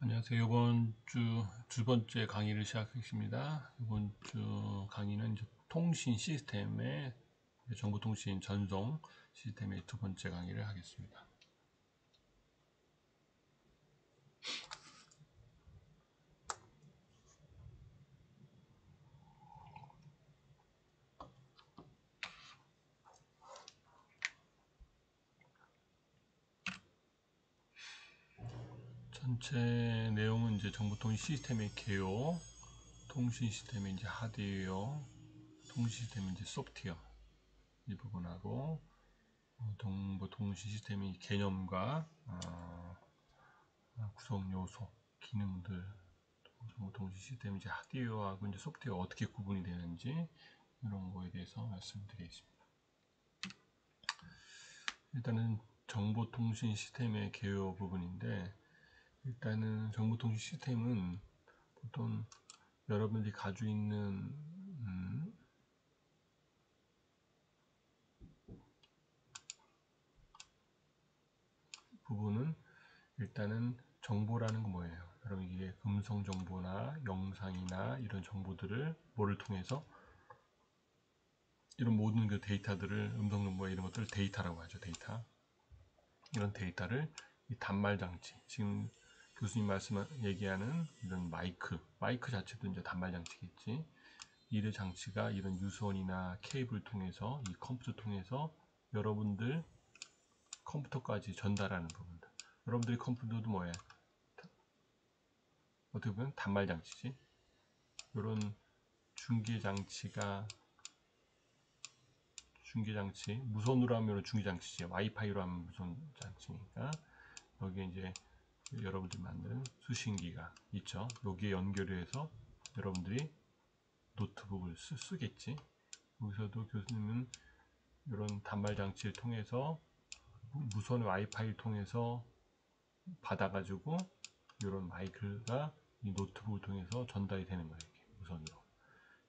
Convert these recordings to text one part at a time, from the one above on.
안녕하세요. 이번 주 두 번째 강의를 시작하겠습니다. 이번 주 강의는 이제 통신 시스템의 정보통신 전송 시스템의 두 번째 강의를 하겠습니다. 전체 내용은 이제 정보통신 시스템의 개요, 통신 시스템의 이제 하드웨어, 통신 시스템의 이제 소프트웨어 이 부분하고 정보통신 시스템의 개념과 구성 요소, 기능들, 정보통신 시스템 이제 하드웨어하고 이제 소프트웨어 어떻게 구분이 되는지 이런 거에 대해서 말씀드리겠습니다. 일단은 정보통신 시스템의 개요 부분인데, 일단은 정보통신 시스템은 보통 여러분들이 가지고 있는 부분은 일단은 정보라는 건 뭐예요? 여러분 이게 음성 정보나 영상이나 이런 정보들을 뭐를 통해서 이런 모든 그 데이터들을 음성 정보와 이런 것들을 데이터라고 하죠. 데이터. 이런 데이터를 이 단말 장치, 지금 교수님 얘기하는 이런 마이크 자체도 이제 단말 장치겠지. 이 장치가 이런 유선이나 케이블 통해서 이 컴퓨터 통해서 여러분들 컴퓨터까지 전달하는 부분들. 여러분들이 컴퓨터도 뭐야? 어떻게 보면 단말 장치지. 이런 중계 장치, 무선으로 하면 중계 장치지. 와이파이로 하면 무선 장치니까 여기에 이제 여러분들이 만드는 수신기가 있죠. 여기에 연결해서 여러분들이 노트북을 쓰겠지. 여기서도 교수님은 이런 단말 장치를 통해서 무선 와이파이를 통해서 받아가지고 이런 마이크가 이 노트북을 통해서 전달이 되는 거예요. 이렇게 무선으로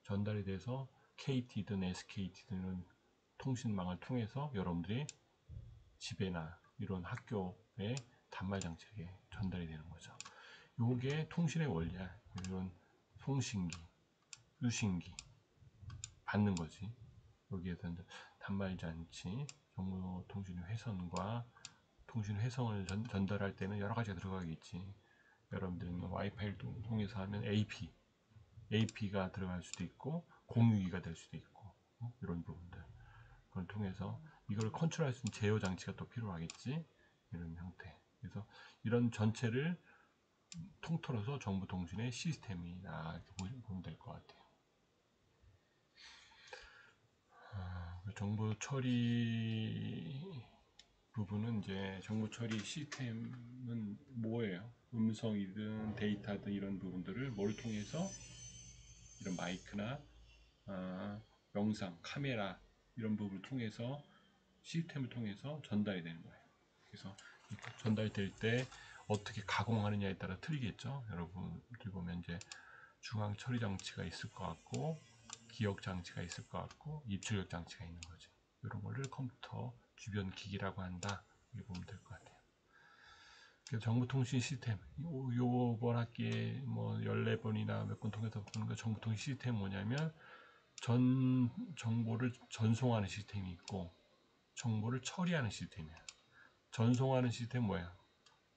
전달이 돼서 KT든 SKT든 이런 통신망을 통해서 여러분들이 집에나 이런 학교에 단말 장치에 전달이 되는 거죠. 요게 통신의 원리야. 이런 송신기, 수신기 받는 거지. 여기에서 이제 단말 장치, 정보통신 회선과 통신 회선을 전달할 때는 여러 가지가 들어가겠지. 여러분들은 와이파이를 통해서 하면 AP가 들어갈 수도 있고 공유기가 될 수도 있고 이런 부분들. 그걸 통해서 이걸 컨트롤할 수 있는 제어 장치가 또 필요하겠지. 이런 형태. 그래서 이런 전체를 통틀어서 정보통신의 시스템이다 이렇게 보면 될 것 같아요. 정보 처리 부분은 이제 정보 처리 시스템은 뭐예요? 음성이든 데이터든 이런 부분들을 뭘 통해서 이런 마이크나 영상, 카메라 이런 부분을 통해서 시스템을 통해서 전달이 되는 거예요. 그래서 전달될 때 어떻게 가공하느냐에 따라 틀리겠죠. 여러분들 보면 이제 중앙 처리 장치가 있을 것 같고 기억 장치가 있을 것 같고 입출력 장치가 있는 거죠. 이런 거를 컴퓨터 주변 기기라고 한다. 이렇게 보면 될 것 같아요. 정보통신 시스템 요번 학기에 뭐 14번이나 몇 번 통해서 보는 거 정보통신 시스템 뭐냐면 정보를 전송하는 시스템이 있고 정보를 처리하는 시스템이야. 전송하는 시스템 뭐야?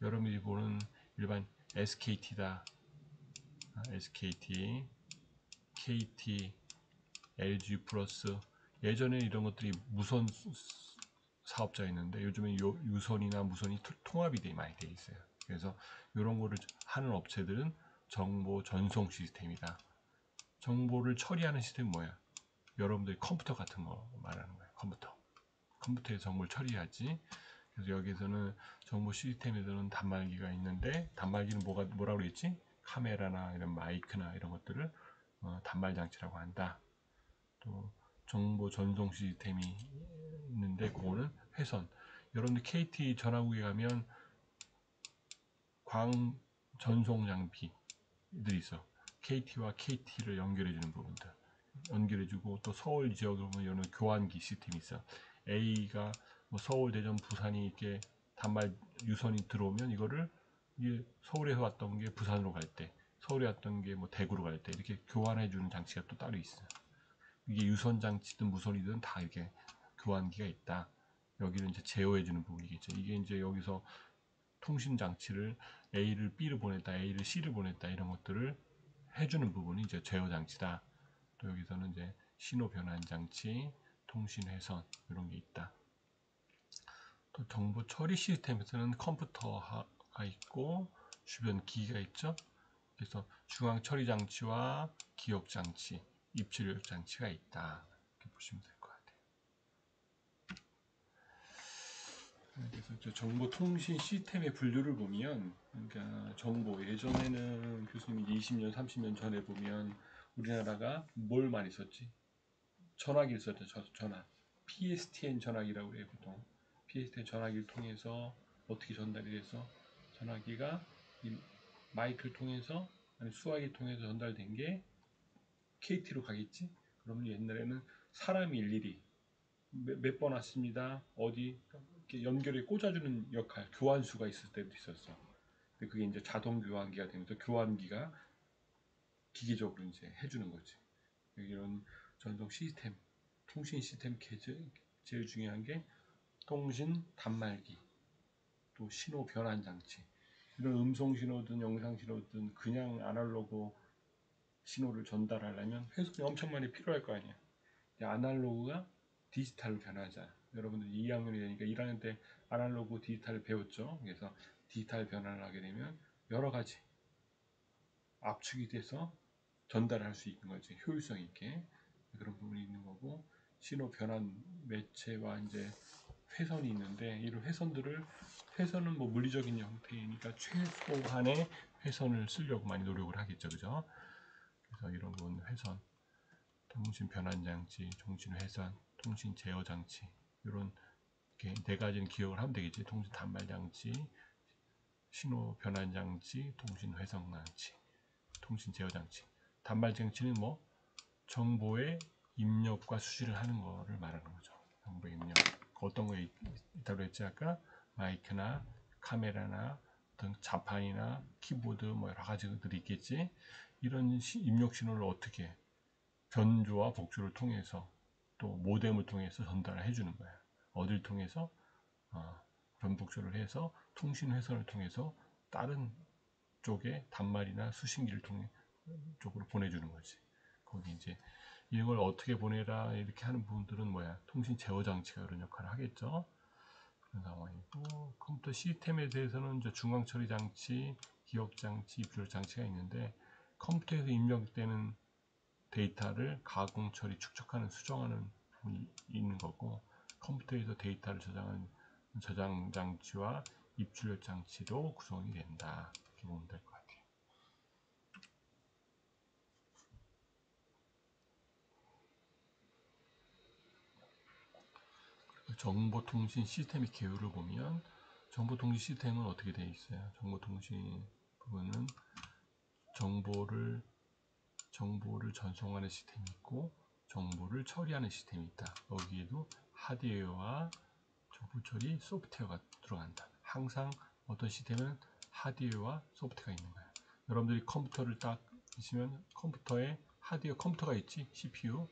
여러분이 보는 일반 SKT다. SKT, KT, LG 플러스. 예전에 이런 것들이 무선 사업자였는데 요즘에 유선이나 무선이 통합이 많이 돼 있어요. 그래서 이런 거를 하는 업체들은 정보 전송 시스템이다. 정보를 처리하는 시스템은 뭐야? 여러분들이 컴퓨터 같은 거 말하는 거예요. 컴퓨터에 정보를 처리하지. 그래서 여기서는 정보 시스템에서는 단말기가 있는데 단말기는 뭐라고 그랬지? 카메라나 이런 마이크나 이런 것들을 단말 장치라고 한다. 또 정보 전송 시스템이 있는데 그거는 회선. 여러분들 KT 전화국에 가면 광 전송 장비들이 있어. KT와 KT를 연결해주는 부분들 연결해주고 또 서울 지역으로 보면 이런 교환기 시스템이 있어. A가 뭐 서울, 대전, 부산이 이렇게 단말 유선이 들어오면 이거를 이게 서울에서 왔던 게 부산으로 갈 때, 서울에 왔던 게 뭐 대구로 갈 때 이렇게 교환해 주는 장치가 또 따로 있어요. 이게 유선 장치든 무선이든 다 이렇게 교환기가 있다. 여기는 이제 제어해 주는 부분이겠죠. 이게 이제 여기서 통신 장치를 A를 B를 보냈다, A를 C를 보냈다 이런 것들을 해주는 부분이 이제 제어 장치다. 또 여기서는 이제 신호 변환 장치, 통신 회선 이런 게 있다. 또 정보 처리 시스템에서는 컴퓨터가 있고 주변 기기가 있죠. 그래서 중앙 처리 장치와 기억 장치, 입출력 장치가 있다. 이렇게 보시면 될 것 같아요. 그래서 정보 통신 시스템의 분류를 보면, 그러니까 정보 예전에는 교수님이 20년, 30년 전에 보면 우리나라가 뭘 많이 썼지? 전화기를 썼죠. 전화. PSTN 전화기라고 해요, 보통. PSTN 전화기를 통해서 어떻게 전달이 돼서 전화기가 이 마이크를 통해서 아니 수화기를 통해서 전달된 게 KT로 가겠지? 그러면 옛날에는 사람이 일일이 몇 번 왔습니다. 어디 이렇게 연결에 꽂아주는 역할, 교환수가 있을 때도 있었어. 근데 그게 이제 자동 교환기가 되면서 교환기가 기계적으로 이제 해주는 거지. 이런 전송 시스템, 통신 시스템 제일 중요한 게 통신 단말기, 또 신호 변환 장치. 이런 음성 신호든 영상 신호든 그냥 아날로그 신호를 전달하려면 회선이 엄청 많이 필요할 거 아니야. 아날로그가 디지털로 변하자. 여러분들 2학년이 되니까 1학년 때 아날로그 디지털을 배웠죠. 그래서 디지털 변환을 하게 되면 여러 가지 압축이 돼서 전달할 수 있는 거지. 효율성 있게. 그런 부분이 있는 거고, 신호 변환 매체와 이제 회선이 있는데, 이런 회선은 뭐 물리적인 형태이니까 최소한의 회선을 쓰려고 많이 노력을 하겠죠. 그죠? 그래서 이런 건 회선, 통신 변환 장치, 통신 회선, 통신 제어 장치, 이런 이렇게 네 가지는 기억을 하면 되겠지. 통신 단말 장치, 신호 변환 장치, 통신 회선 장치, 통신 제어 장치. 단말 장치는 뭐 정보의 입력과 수시를 하는 거를 말하는 거죠. 정보 입력. 어떤 거에 있다고 했지 아까? 마이크나 카메라나 어떤 자판이나 키보드 뭐 여러 가지들이 있겠지. 이런 입력 신호를 어떻게 변조와 복조를 통해서 또 모뎀을 통해서 전달을 해주는 거야. 어딜 통해서 변복조를 해서 통신 회선을 통해서 다른 쪽에 단말이나 수신기를 통해 쪽으로 보내주는 거지. 거기 이제 이걸 어떻게 보내라 이렇게 하는 부분들은 뭐야? 통신 제어 장치가 그런 역할을 하겠죠. 그런 상황이고, 컴퓨터 시스템에 대해서는 이제 중앙 처리 장치, 기억 장치, 입력 장치가 있는데, 컴퓨터에서 입력되는 데이터를 가공 처리, 축적하는, 수정하는 부분이 있는 거고, 컴퓨터에서 데이터를 저장하는 저장 장치와 입출력 장치로 구성이 된다. 이렇게 보면 될 것 같아요. 정보통신 시스템의 개요를 보면 정보통신 시스템은 어떻게 되어 있어요? 정보통신 부분은 정보를 전송하는 시스템이 있고 정보를 처리하는 시스템이 있다. 여기에도 하드웨어와 정보 처리 소프트웨어가 들어간다. 항상 어떤 시스템은 하드웨어와 소프트웨어가 있는 거야. 여러분들이 컴퓨터를 딱 보시면 컴퓨터에 하드웨어 컴퓨터가 있지. CPU,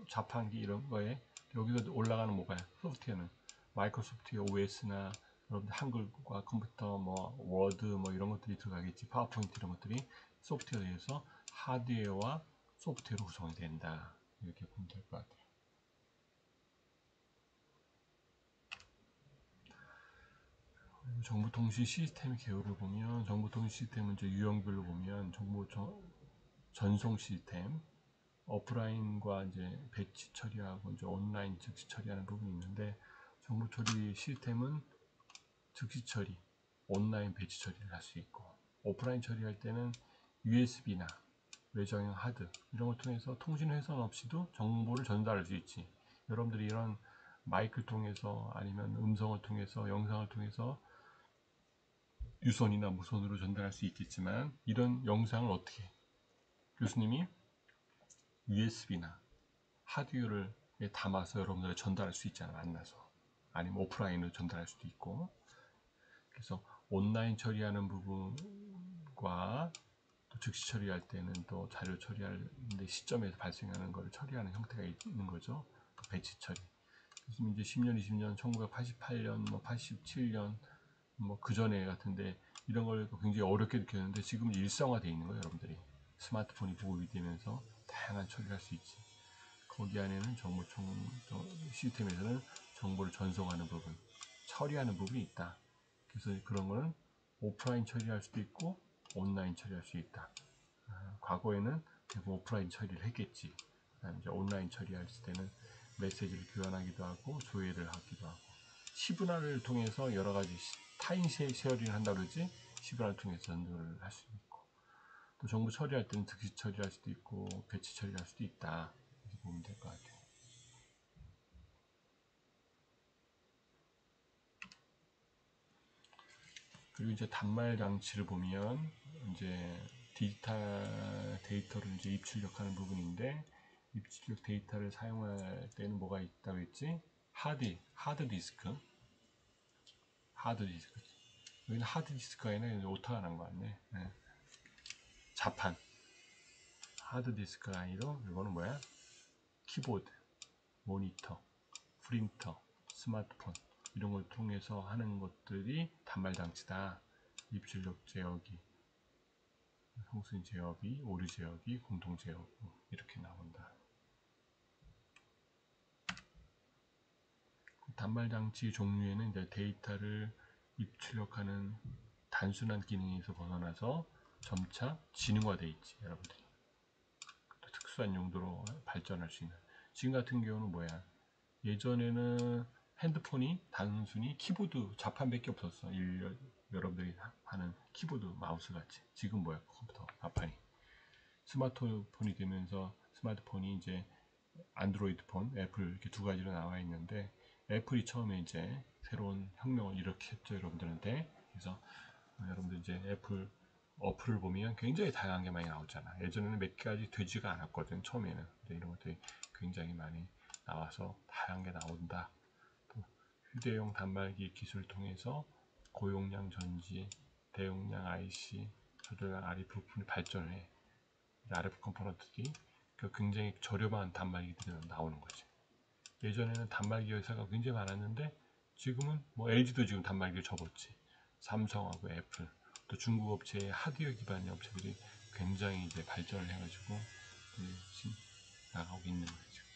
자판기 이런 거에 여기서 올라가는 뭐가요? 소프트웨어는 마이크로소프트 OS나 여러분들 한글과 컴퓨터 뭐 워드 뭐 이런 것들이 들어가겠지. 파워포인트 이런 것들이 소프트웨어에서 하드웨어와 소프트웨어로 구성이 된다. 이렇게 보면 될 것 같아요. 정보통신 시스템 개요를 보면 정보통신 시스템은 이제 유형별로 보면 전송 시스템, 오프라인과 이제 배치 처리하고 이제 온라인 즉시 처리하는 부분이 있는데 정보 처리 시스템은 즉시 처리, 온라인 배치 처리를 할 수 있고 오프라인 처리할 때는 USB나 외장형 하드 이런 걸 통해서 통신 회선 없이도 정보를 전달할 수 있지. 여러분들이 이런 마이크를 통해서 아니면 음성을 통해서 영상을 통해서 유선이나 무선으로 전달할 수 있겠지만 이런 영상을 어떻게 교수님이 USB나 하드웨어를 담아서 여러분들에게 전달할 수 있잖아요. 만나서 아니면 오프라인으로 전달할 수도 있고 그래서 온라인 처리하는 부분과 또 즉시 처리할 때는 또 자료 처리하는데 시점에서 발생하는 것을 처리하는 형태가 있는 거죠. 그 배치 처리. 그래서 이제 10년, 20년, 1988년, 뭐 87년, 뭐 그 전에 같은데 이런 걸 굉장히 어렵게 느꼈는데 지금 일상화되어 있는 거예요, 여러분들이. 스마트폰이 보급이 되면서 다양한 처리를 할 수 있지. 거기 안에는 시스템에서는 정보를 전송하는 부분, 처리하는 부분이 있다. 그래서 그런 거는 오프라인 처리할 수도 있고 온라인 처리할 수 있다. 과거에는 대부분 오프라인 처리를 했겠지. 이제 온라인 처리할 때는 메시지를 교환하기도 하고 조회를 하기도 하고 시분할을 통해서 여러 가지 타임 쉐어링을 한다 그러지. 시분할을 통해서 전도를 할 수 있고 또 정보 처리할 때는 즉시 처리할 수도 있고 배치 처리할 수도 있다. 이렇게 보면 될 것 같아요. 그리고 이제 단말 장치를 보면 이제 디지털 데이터를 이제 입출력하는 부분인데 입출력 데이터를 사용할 때는 뭐가 있다고 했지? 하드 디스크. 여기는 하드 디스크가 아니라 오타가 난 것 같네. 네. 자판. 하드 디스크가 아니라 이거는 뭐야? 키보드, 모니터, 프린터, 스마트폰 이런 걸 통해서 하는 것들이 단말 장치다. 입출력 제어기, 송수인 제어기, 오류 제어기, 공통 제어기 이렇게 나온다. 단말 장치 종류에는 이제 데이터를 입출력하는 단순한 기능에서 벗어나서 점차 지능화되어 있지, 여러분들이. 또 특수한 용도로 발전할 수 있는. 지금 같은 경우는 뭐야? 예전에는 핸드폰이 단순히 키보드 자판밖에 없었어. 여러분들이 하는 키보드 마우스 같이. 지금 뭐야? 컴퓨터 자판이. 스마트폰이 되면서 스마트폰이 이제 안드로이드 폰, 애플 이렇게 두 가지로 나와 있는데 애플이 처음에 이제 새로운 혁명을 일으켰죠, 여러분들한테. 그래서 여러분들 이제 애플 어플을 보면 굉장히 다양한 게 많이 나오잖아. 예전에는 몇 가지 되지가 않았거든, 처음에는. 근데 이런 것들이 굉장히 많이 나와서 다양한 게 나온다. 또 휴대용 단말기 기술을 통해서 고용량 전지, 대용량 IC, 저조량 RF 부품이 발전을 해. RF 컴포넌트들이 굉장히 저렴한 단말기들이 나오는 거지. 예전에는 단말기 회사가 굉장히 많았는데 지금은 뭐 LG도 지금 단말기를 접었지. 삼성하고 애플, 또 중국 업체의 하드웨어 기반의 업체들이 굉장히 이제 발전을 해가지고 지금 나가고 있는 거죠.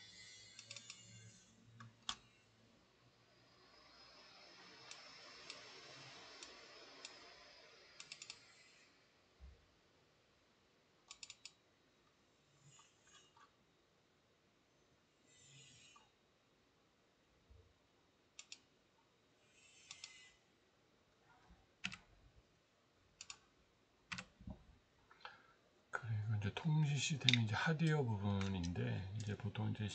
그리고 이제 통신 시스템이 이제 하드웨어 부분인데 이제 보통 이제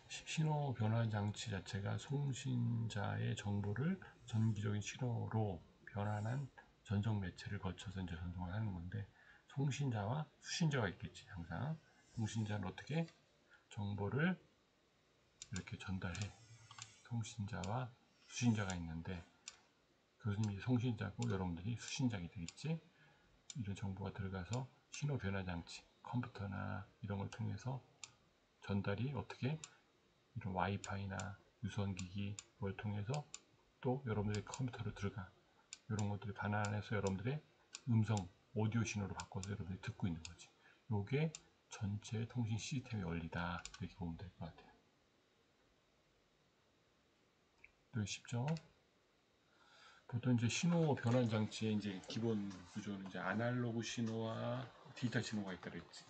신호 변환 장치 자체가 송신자의 정보를 전기적인 신호로 변환한 전송 매체를 거쳐서 이제 전송을 하는 건데 송신자와 수신자가 있겠지. 항상 송신자는 어떻게 정보를 이렇게 전달해. 송신자와 수신자가 있는데 그것은 이제 송신자고 여러분들이 수신자가 되겠지. 이런 정보가 들어가서 신호 변화 장치, 컴퓨터나 이런 걸 통해서 전달이 어떻게 이런 와이파이나 유선기기 걸 통해서 또 여러분들의 컴퓨터로 들어가. 이런 것들이 반환해서 여러분들의 음성, 오디오 신호로 바꿔서 여러분들이 듣고 있는 거지. 요게 전체 통신 시스템의 원리다. 이렇게 보면 될 것 같아요. 또 쉽죠? 보통 이제 신호 변환 장치의 이제 기본 구조는 이제 아날로그 신호와 디지털 신호가 있다 그랬지.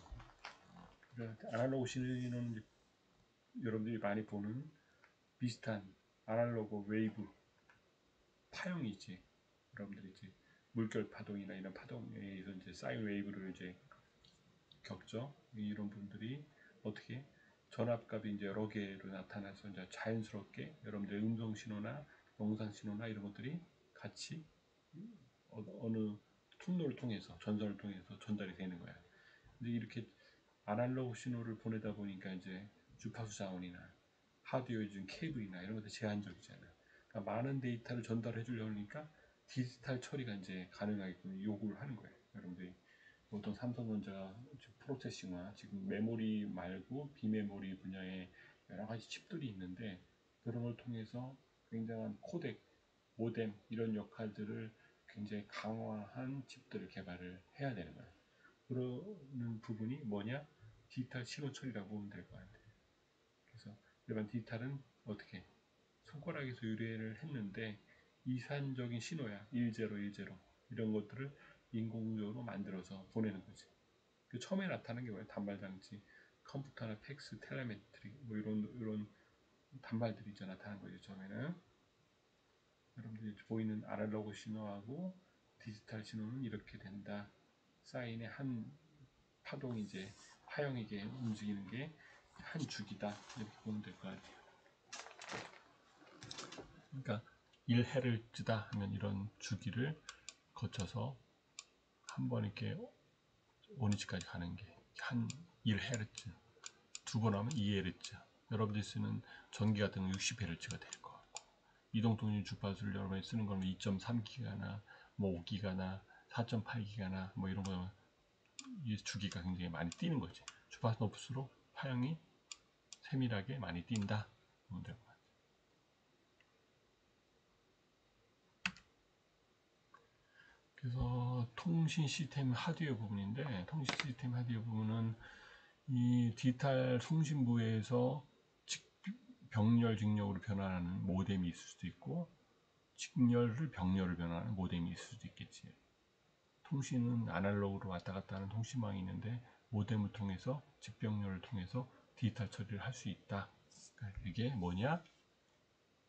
아날로그 신호는 이제 여러분들이 많이 보는 비슷한 아날로그 웨이브 파형이지. 여러분들이 이제 물결 파동이나 이런 파동에 의해서 이제 사인 웨이브를 이제 겪죠. 이런 분들이 어떻게 전압값이 이제 여러 개로 나타나서 이제 자연스럽게 여러분들의 음성 신호나 영상 신호나 이런 것들이 같이 어느 통로를 통해서 전선을 통해서 전달이 되는 거야. 근데 이렇게 아날로그 신호를 보내다 보니까 이제 주파수 자원이나 하드웨어 중 케이블이나 이런 것들 제한적이잖아. 그러니까 많은 데이터를 전달해 주려니까 디지털 처리가 이제 가능하게끔 요구를 하는 거예요. 여러분들이 보통 삼성전자가 프로세싱화 지금 메모리 말고 비메모리 분야에 여러 가지 칩들이 있는데 그런 걸 통해서 굉장한 코덱, 모뎀 이런 역할들을 굉장히 강화한 칩들을 개발을 해야 되는 거예요. 그러는 부분이 뭐냐? 디지털 신호 처리라고 보면 될 것 같아요. 그래서 일반 디지털은 어떻게 손가락에서 유래를 했는데 이산적인 신호야 1010 이런 것들을 인공적으로 만들어서 보내는 거지. 그 처음에 나타난 게 뭐예요? 단말 장치, 컴퓨터나 팩스, 텔레메트리 뭐 이런 단말들이 있잖아 나타난 거죠. 처음에는 여러분들이 보이는 아날로그 신호하고 디지털 신호는 이렇게 된다. 사인의 한 파동이 이제 파형이게 움직이는 게 한 주기다 이렇게 보면 될 것 같아요. 그러니까 1Hz다 하면 이런 주기를 거쳐서 한 번 이렇게 원위치까지 가는 게 한 1Hz, 두 번 하면 2Hz. 여러분들이 쓰는 전기 같은 건 60Hz가 될 것 같고 이동통신 주파수를 여러분이 쓰는 거는 2.3기가나 뭐 5기가나 4.8기가나 뭐 이런 거 이 주기가 굉장히 많이 뛰는 거지. 주파수 높을수록 파형이 세밀하게 많이 뛴다. 보면 될 것 같아요. 그래서 통신 시스템 하드웨어 부분인데 통신 시스템 하드웨어 부분은 이 디지털 통신부에서 병렬 직렬으로 변환하는 모뎀이 있을 수도 있고 직렬을 병렬을 변환하는 모뎀이 있을 수도 있겠지. 통신은 아날로그로 왔다 갔다 하는 통신망이 있는데 모뎀을 통해서 직병렬을 통해서 디지털 처리를 할 수 있다. 그러니까 이게 뭐냐?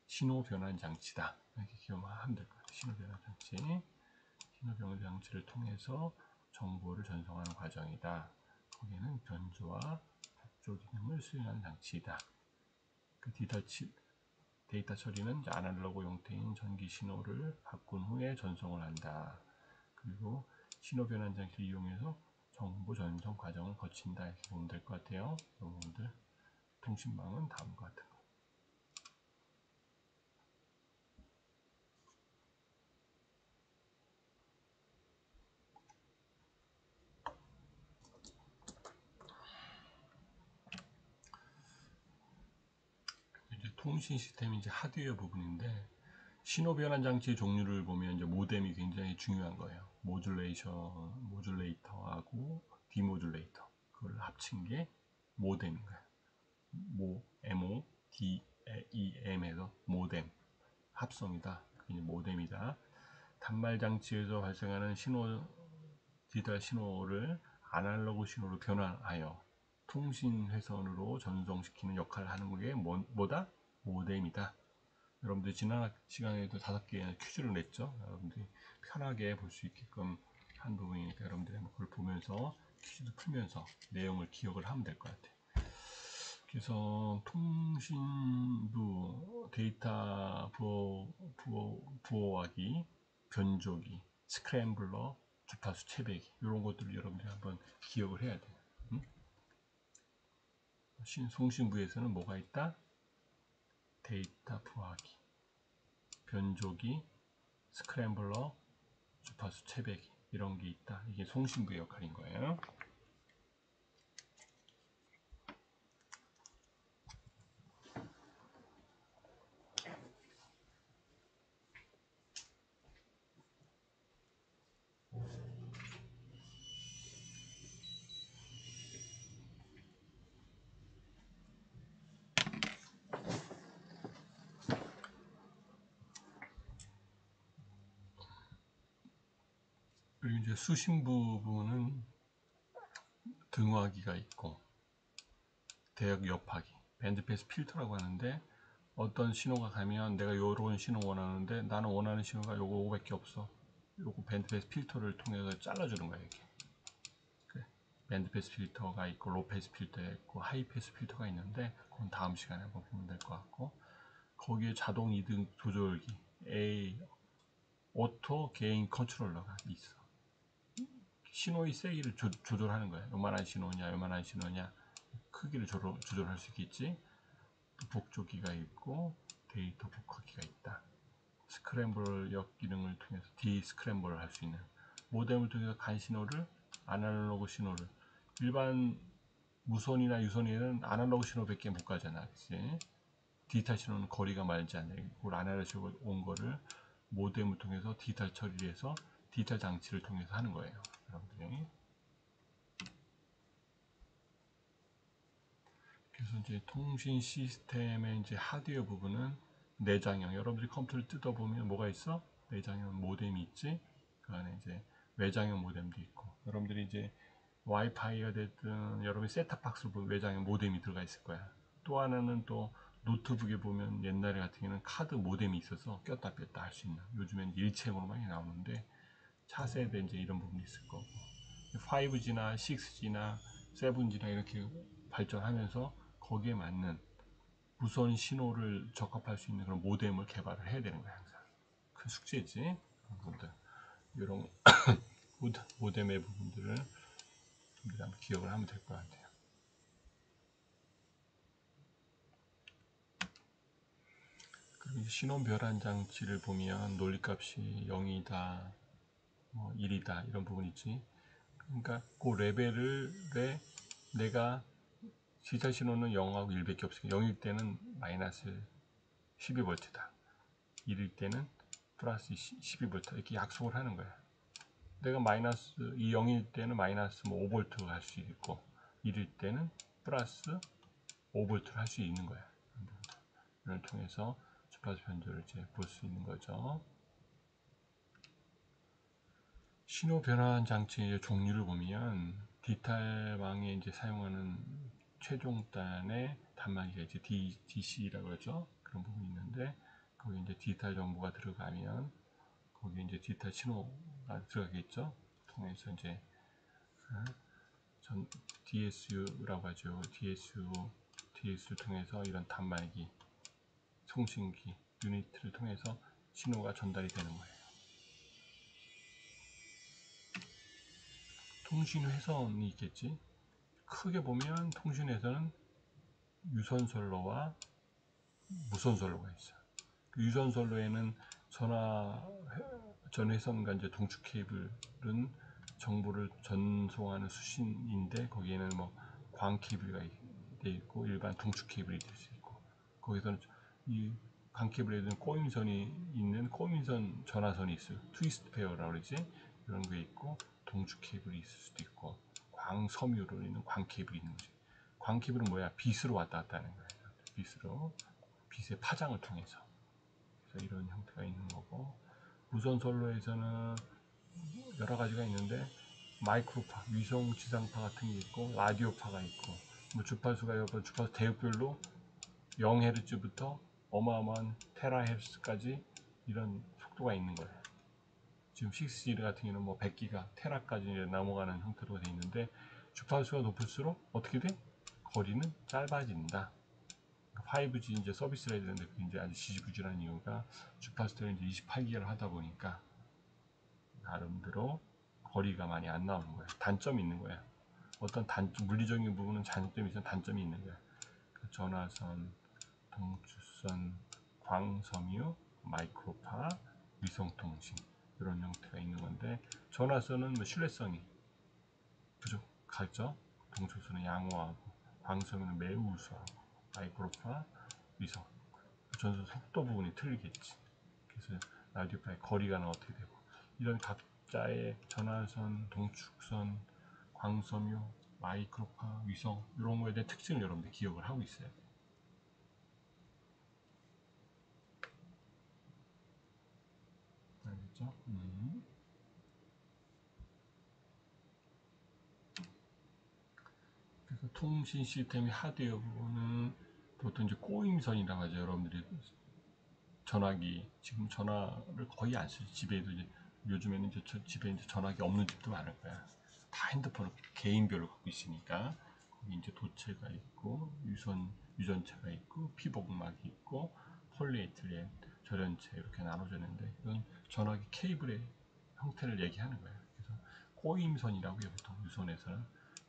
신호 변환 장치다. 이렇게 기억하면 될 것 같아요. 신호 변환 장치. 신호 변환 장치를 통해서 정보를 전송하는 과정이다. 거기에는 변조와 복조 기능을 수행하는 장치이다. 그 데이터 처리는 아날로그 형태인 전기 신호를 바꾼 후에 전송을 한다. 그리고 신호 변환 장치를 이용해서 정보 전송 과정을 거친다. 이렇게 보면 될 것 같아요. 여러분들 통신망은 다음과 같은 거. 이제 통신 시스템이 이제 하드웨어 부분인데 신호 변환 장치의 종류를 보면 이제 모뎀이 굉장히 중요한 거예요. 모듈레이터하고 디모듈레이터 그걸 합친 게 모뎀인 거예요. MODEM에서 모뎀 합성이다. 그게 모뎀이다. 단말 장치에서 발생하는 디지털 신호를 아날로그 신호로 변환하여 통신 회선으로 전송시키는 역할을 하는 게 뭐다? 모뎀이다. 여러분들 지난 시간에도 5개의 퀴즈를 냈죠. 여러분들이 편하게 볼 수 있게끔 한 부분이니까 여러분들이 그걸 보면서 퀴즈도 풀면서 내용을 기억을 하면 될 것 같아요. 그래서 통신부 데이터 부호하기, 변조기, 스크램블러, 주파수 채배기 이런 것들을 여러분들이 한번 기억을 해야 돼요. 통신부에서는 뭐가 있다? 데이터 부호하기, 변조기, 스크램블러, 주파수 채배기 이런 게 있다. 이게 통신부의 역할인 거예요. 그리고 이제 수신부 부분은 등화기가 있고 대역 여파기, 밴드패스 필터라고 하는데 어떤 신호가 가면 내가 요런 신호 원하는데 나는 원하는 신호가 요거밖에 없어. 요거 밴드패스 필터를 통해서 잘라주는 거야 이렇게. 그래. 밴드패스 필터가 있고 로패스 필터가 있고 하이패스 필터가 있는데 그건 다음 시간에 한번 보면 될 것 같고 거기에 자동 이등 조절기 오토 게인 컨트롤러가 있어. 신호의 세기를 조절하는 거야. 요만한 신호냐 요만한 신호냐 크기를 조절할 수 있겠지. 복조기가 있고 데이터 복화기가 있다. 스크램블역 기능을 통해서 디스크램블을 할 수 있는, 모뎀을 통해서 간 신호를, 아날로그 신호를, 일반 무선이나 유선에는 아날로그 신호밖에 못 가잖아, 그치? 디지털 신호는 거리가 멀지 않네. 그걸 아날로그로 온 거를 모뎀을 통해서 디지털 처리를 해서 디지털 장치를 통해서 하는 거예요, 여러분들이. 그래서 이제 통신 시스템의 이제 하드웨어 부분은 내장형. 여러분들이 컴퓨터를 뜯어보면 뭐가 있어? 내장형 모뎀이 있지. 그 안에 이제 외장형 모뎀도 있고. 여러분들이 이제 와이파이가 됐든 여러분이 셋탑박스를 보면 외장형 모뎀이 들어가 있을 거야. 또 하나는 또 노트북에 보면 옛날에 같은 경우는 카드 모뎀이 있어서 꼈다 뺐다 할 수 있는. 요즘엔 일체형으로 많이 나오는데 차세대 이제 이런 부분이 있을 거고. 5G나 6G나 7G나 이렇게 발전하면서 거기에 맞는 무선 신호를 적합할 수 있는 그런 모뎀을 개발을 해야 되는 거야, 항상. 큰 숙제지. 이런 모뎀의 부분들을 한번 기억을 하면 될 것 같아요. 그리고 신호 변환 장치를 보면 논리값이 0이다, 뭐 1이다 이런 부분 있지. 그러니까 그 레벨에 내가 디지털 신호는 0하고 1밖에 없으니까 0일 때는 마이너스 12V다. 1일 때는 플러스 12V 이렇게 약속을 하는 거야. 내가 마이너스 이 0일 때는 마이너스 뭐 5V가 할 수 있고 1일 때는 플러스 5V를 할 수 있는 거야. 이를 통해서 주파수 변조를 이제 볼 수 있는 거죠. 신호 변환 장치의 종류를 보면 디지털망에 이제 사용하는 최종단의 단말기가 이제 DC라고 하죠. 그런 부분이 있는데 거기 이제 디지털 정보가 들어가면 거기 이제 디지털 신호가 들어가겠죠. 통해서 이제 전 DSU라고 하죠. DSU를 통해서 이런 단말기, 송신기 유닛을 통해서 신호가 전달이 되는 거예요. 통신 회선이 있겠지. 크게 보면 통신 회선은 유선 선로와 무선 선로가 있어요. 그 유선 선로에는 전 회선과 이제 동축 케이블은 정보를 전송하는 수신인데 거기에는 뭐 광 케이블이 돼 있고 일반 동축 케이블이 될 수 있고 거기서는 이 광 케이블에 있는 꼬임선이 있는 꼬임선 전화선이 있어요. 트위스트 페어라고 그러지. 이런 게 있고 동축 케이블이 있을 수도 있고 광섬유로 있는 광 케이블이 있는 거지. 광 케이블은 뭐야? 빛으로 왔다 갔다 하는 거예요. 빛의 파장을 통해서. 그래서 이런 형태가 있는 거고 무선 선로에서는 여러 가지가 있는데 마이크로파, 위성 지상파 같은 게 있고 라디오파가 있고 뭐 주파수가 여러 주파수 대역별로 0Hz부터 어마어마한 테라헤르츠까지 이런 속도가 있는 거예요. 지금 6G 같은 경우는 뭐 100기가 테라까지 넘어가는 형태로 되어 있는데 주파수가 높을수록 어떻게 돼? 거리는 짧아진다. 5G 이제 서비스를 해야 되는데 그게 이제 아주 지지부진한 이유가 주파수를 이제 28기가를 하다 보니까 나름대로 거리가 많이 안 나오는 거야. 단점이 있는 거야. 어떤 물리적인 부분은 장점이 있으면 단점이 있는 거야. 그 전화선, 동주선, 광섬유, 마이크로파, 위성통신 이런 형태가 있는 건데 전화선은 뭐 신뢰성이 부족하죠. 동주선은 양호하고 광섬유는 매우 우수하고 마이크로파, 위성 전선 속도 부분이 틀리겠지. 그래서 라디오파의 거리가 어떻게 되고 이런 각자의 전화선, 동축선, 광섬유, 마이크로파, 위성 이런 거에 대한 특징을 여러분들 기억을 하고 있어요. 알겠죠? 그래서 통신 시스템의 하드웨어 부분은 보통 이제 꼬임선이라고 하죠. 여러분들이 전화기 지금 전화를 거의 안 쓰죠. 집에도 이제 요즘에는 이제 집에 이제 전화기 없는 집도 많을 거야. 다 핸드폰을 개인별로 갖고 있으니까 거기 이제 도체가 있고 유전체가 있고 피복막이 있고 폴리에틸렌 절연체 이렇게 나눠졌는데 이건 전화기 케이블의 형태를 얘기하는 거예요. 그래서 꼬임선이라고 해요. 보통 유선에서는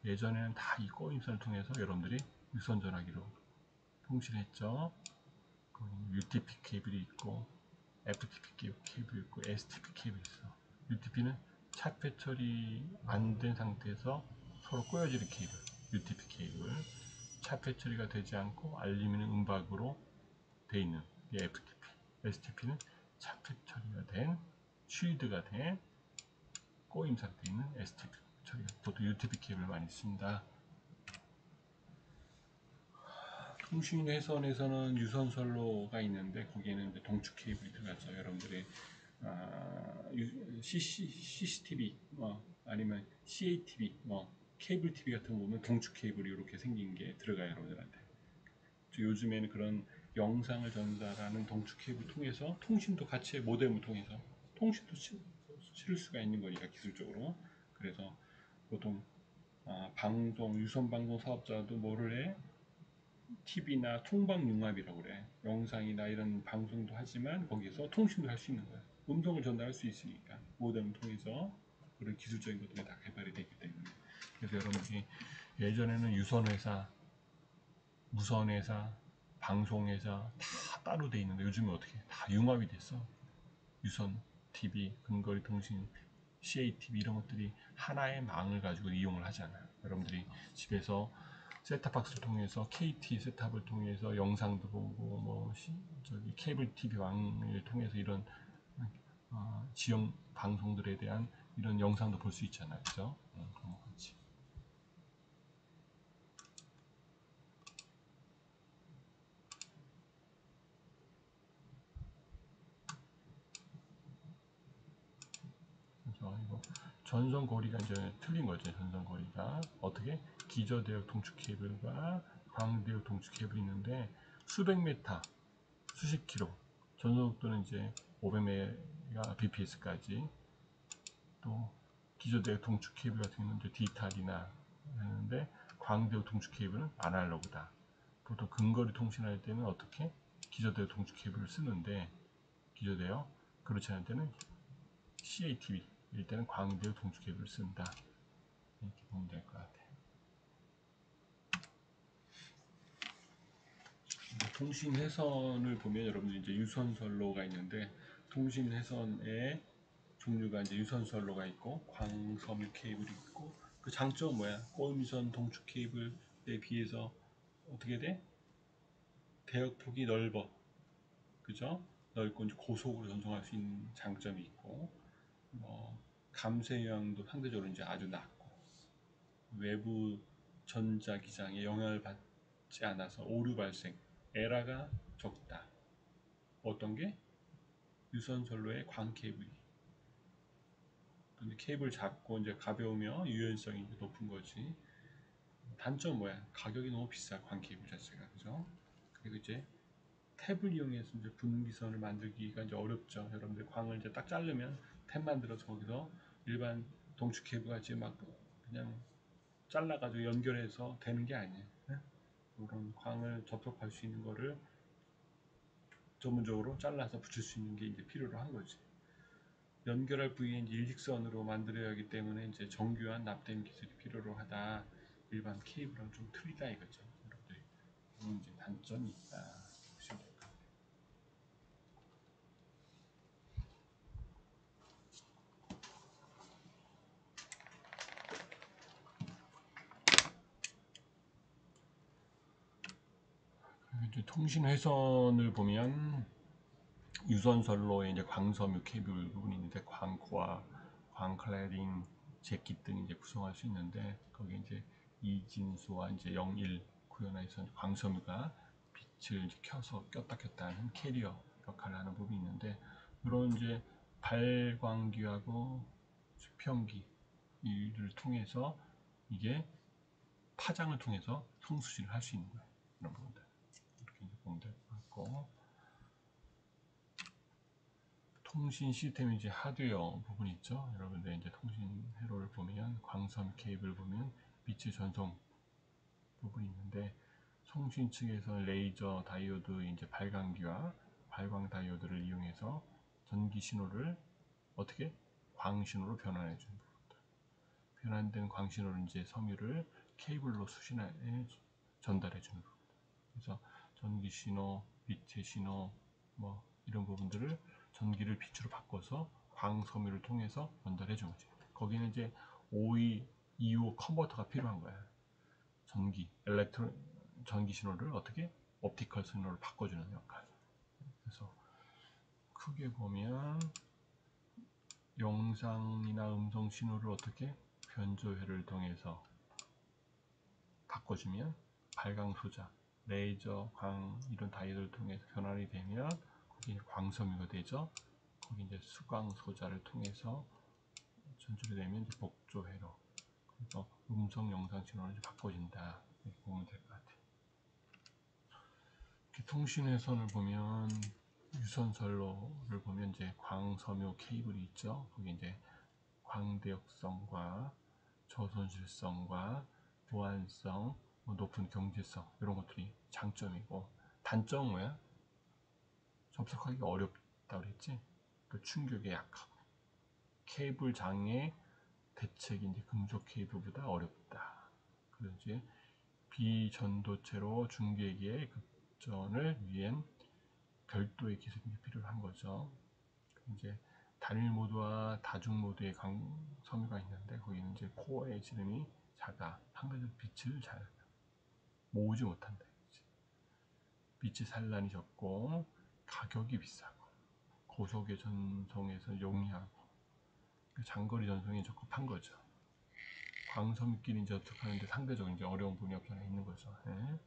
예전에는 다 이 꼬임선을 통해서 여러분들이 유선 전화기로 통신했죠. UTP 케이블이 있고 FTP 케이블 있고 STP 케이블 있어. UTP는 차폐 처리 안 된 상태에서 서로 꼬여지는 케이블, UTP 케이블. 차폐 처리가 되지 않고 알루미늄 음박으로 돼 있는 게 FTP. STP는 차폐 처리가 된, 쉴드가 된 꼬임 상태에 있는 STP 처리가. 보통 UTP 케이블 많이 씁니다. 통신 회선에서는 유선선로가 있는데 거기에는 이제 동축 케이블이 들어가죠. 여러분들이 CCTV 아니면 CATV 케이블 TV 같은 거 보면 동축 케이블이 이렇게 생긴 게 들어가요, 여러분들한테. 요즘에는 그런 영상을 전달하는 동축 케이블 통해서 통신도 같이 모뎀을 통해서 통신도 실을 수가 있는 거니까 기술적으로. 그래서 보통 방송 유선 방송 사업자도 뭐를 해? TV나 통방융합이라고 그래. 영상이나 이런 방송도 하지만 거기서 통신도 할 수 있는 거야. 음성을 전달할 수 있으니까 모뎀을 통해서 그런 기술적인 것들이 다 개발이 되기 때문에. 그래서 여러분들이 예전에는 유선회사, 무선회사, 방송회사 다 따로 돼 있는데 요즘에 어떻게 다 융합이 됐어. 유선, TV, 근거리 통신, CATV 이런 것들이 하나의 망을 가지고 이용을 하잖아요. 여러분들이 집에서 셋탑박스를 통해서 KT 셋탑을 통해서 영상도 보고 저기 케이블 TV 왕을 통해서 이런 지역 방송들에 대한 이런 영상도 볼 수 있잖아요. 그죠? 그런 거 같이. 그래서 이거 전선거리가 이제 틀린 거죠. 전선거리가 어떻게 기저대역 동축 케이블과 광대역 동축 케이블이 있는데 수백 메타, 수십 킬로, 전선속도는 이제 500메가 bps까지. 또 기저대역 동축 케이블 같은 경우는 이제 디지털이나 하는데 광대역 동축 케이블은 아날로그다. 보통 근거리 통신할 때는 어떻게 기저대역 동축 케이블을 쓰는데 기저대역 그렇지 않을 때는 CATV 일 때는 광대역 동축 케이블을 쓴다. 이렇게 보면 될 것 같아요. 통신 회선을 보면 여러분들 이제 유선선로가 있는데 통신 회선에 종류가 이제 유선선로가 있고 광섬유 케이블이 있고 그 장점은 뭐야? 꼬임유선 동축 케이블에 비해서 어떻게 돼? 대역폭이 넓어. 그죠? 넓고 이제 고속으로 전송할 수 있는 장점이 있고 감쇄 요량도 상대적으로 이제 아주 낮고 외부 전자기장에 영향을 받지 않아서 오류 발생, 에러가 적다. 어떤 게? 유선선로의 광 케이블이. 근데 케이블 작고 이제 가벼우며 유연성이 높은 거지. 단점 뭐야? 가격이 너무 비싸. 광 케이블 자체가. 그죠? 그리고 이제 탭을 이용해서 이제 분기선을 만들기가 이제 어렵죠. 여러분들 광을 이제 딱 자르면 탭 만들어서 거기서 일반 동축 케이블 같이 막 그냥 잘라가지고 연결해서 되는 게 아니에요. 이런 광을 접촉할 수 있는 거를 전문적으로 잘라서 붙일 수 있는 게 이제 필요로 한 거지. 연결할 부위에 이제 일직선으로 만들어야 하기 때문에 이제 정교한 납땜 기술이 필요로 하다. 일반 케이블은 좀 틀리다 이거죠. 여러분들이 그런 이제 단점이 있다. 보시면 될 것 같아요. 이제 통신 회선을 보면 유선선로에 이제 광섬유 케이블 부분이 있는데 광코어, 광클래딩, 재킷 등 이제 구성할 수 있는데 거기에 이제 이진수와 이제 01 구현해서 광섬유가 빛을 이제 켜서 꼈다 켰다 하는 캐리어 역할을 하는 부분이 있는데 이런 이제 발광기하고 수평기를 통해서 이게 파장을 통해서 성수질을 할 수 있는 거예요. 이런 부분들 이렇게 이제 보면 될 것 같고. 통신 시스템 이제 하드웨어 부분이 있죠. 여러분들 이제 통신 회로를 보면 광선 케이블 보면 빛의 전송 부분이 있는데 통신 측에서 레이저 다이오드 이제 발광기와 발광 다이오드를 이용해서 전기 신호를 어떻게 광 신호로 변환해 주는 부분들. 변환된 광 신호를 이제 섬유를 케이블로 수신해 전달해 주는 부분들. 그래서 전기 신호, 빛의 신호 이런 부분들을 전기를 빛으로 바꿔서 광섬유를 통해서 전달해 주는 거지. 거기는 이제 OE, EO 컨버터가 필요한 거야. 전기 신호를 어떻게 옵티컬 신호를 바꿔주는 역할. 그래서 크게 보면 영상이나 음성 신호를 어떻게 변조회를 통해서 바꿔주면 발광 소자, 레이저, 광 이런 다이од을 통해서 변환이 되면 거기 광섬유가 되죠. 거기 이제 수광 소자를 통해서 전출이 되면 이제 복조회로, 그래서 음성 영상 신호를 바꿔준다 이렇게 보면 될 것 같아요. 통신회선을 보면 유선선로를 보면 이제 광섬유 케이블이 있죠. 거기 이제 광대역성과 저손실성과 보안성, 높은 경제성 이런 것들이 장점이고, 단점은 뭐야? 접속하기가 어렵다 그랬지. 그 충격에 약하고 케이블 장애 대책이 이제 금속 케이블보다 어렵다. 그래서 이제 비전도체로 중계기의 급전을 위한 별도의 기술이 필요한 거죠. 이제 단일 모드와 다중 모드의 섬유가 있는데 거기는 이제 코어의 지름이 작아 상대적 빛을 잘 모으지 못한다. 빛이 산란이 적고 가격이 비싸고 고속의 전송에서 용이하고 장거리 전송에 적합한 거죠. 광섬유끼리 이제 접촉하는데 상대적으로 이제 어려운 부분이 없잖아 있는 거죠. 예.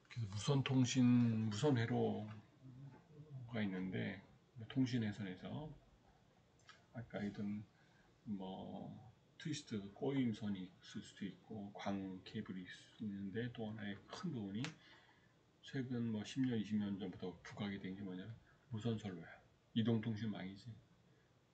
그래서 무선 회로가 있는데 통신회선에서 아까 있던 뭐 트위스트 꼬임선이 있을 수도 있고 광 케이블이 있는데, 또 하나의 큰 부분이 최근 뭐 10년, 20년 전부터 부각이 된 게 뭐냐, 무선선로야. 이동통신망이지.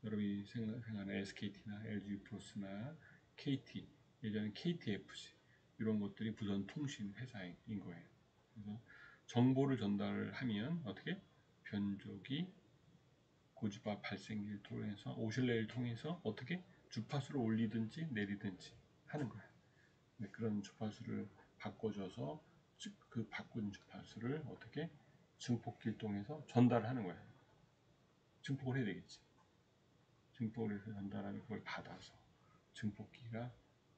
여러분이 생각하는 SKT나 LG 프로스나 KT, 예전에 KTFC 이런 것들이 무선 통신 회사인 거예요. 그래서 정보를 전달하면 어떻게 변조기 고주파 발생기를 통해서 오실레를 통해서 어떻게 주파수를 올리든지 내리든지 하는 거야. 그런 주파수를 바꿔줘서 그 바꾼 주파수를 어떻게 증폭기를 통해서 전달하는 거야. 증폭을 해야 되겠지. 증폭을 해서 전달하면 그걸 받아서 증폭기가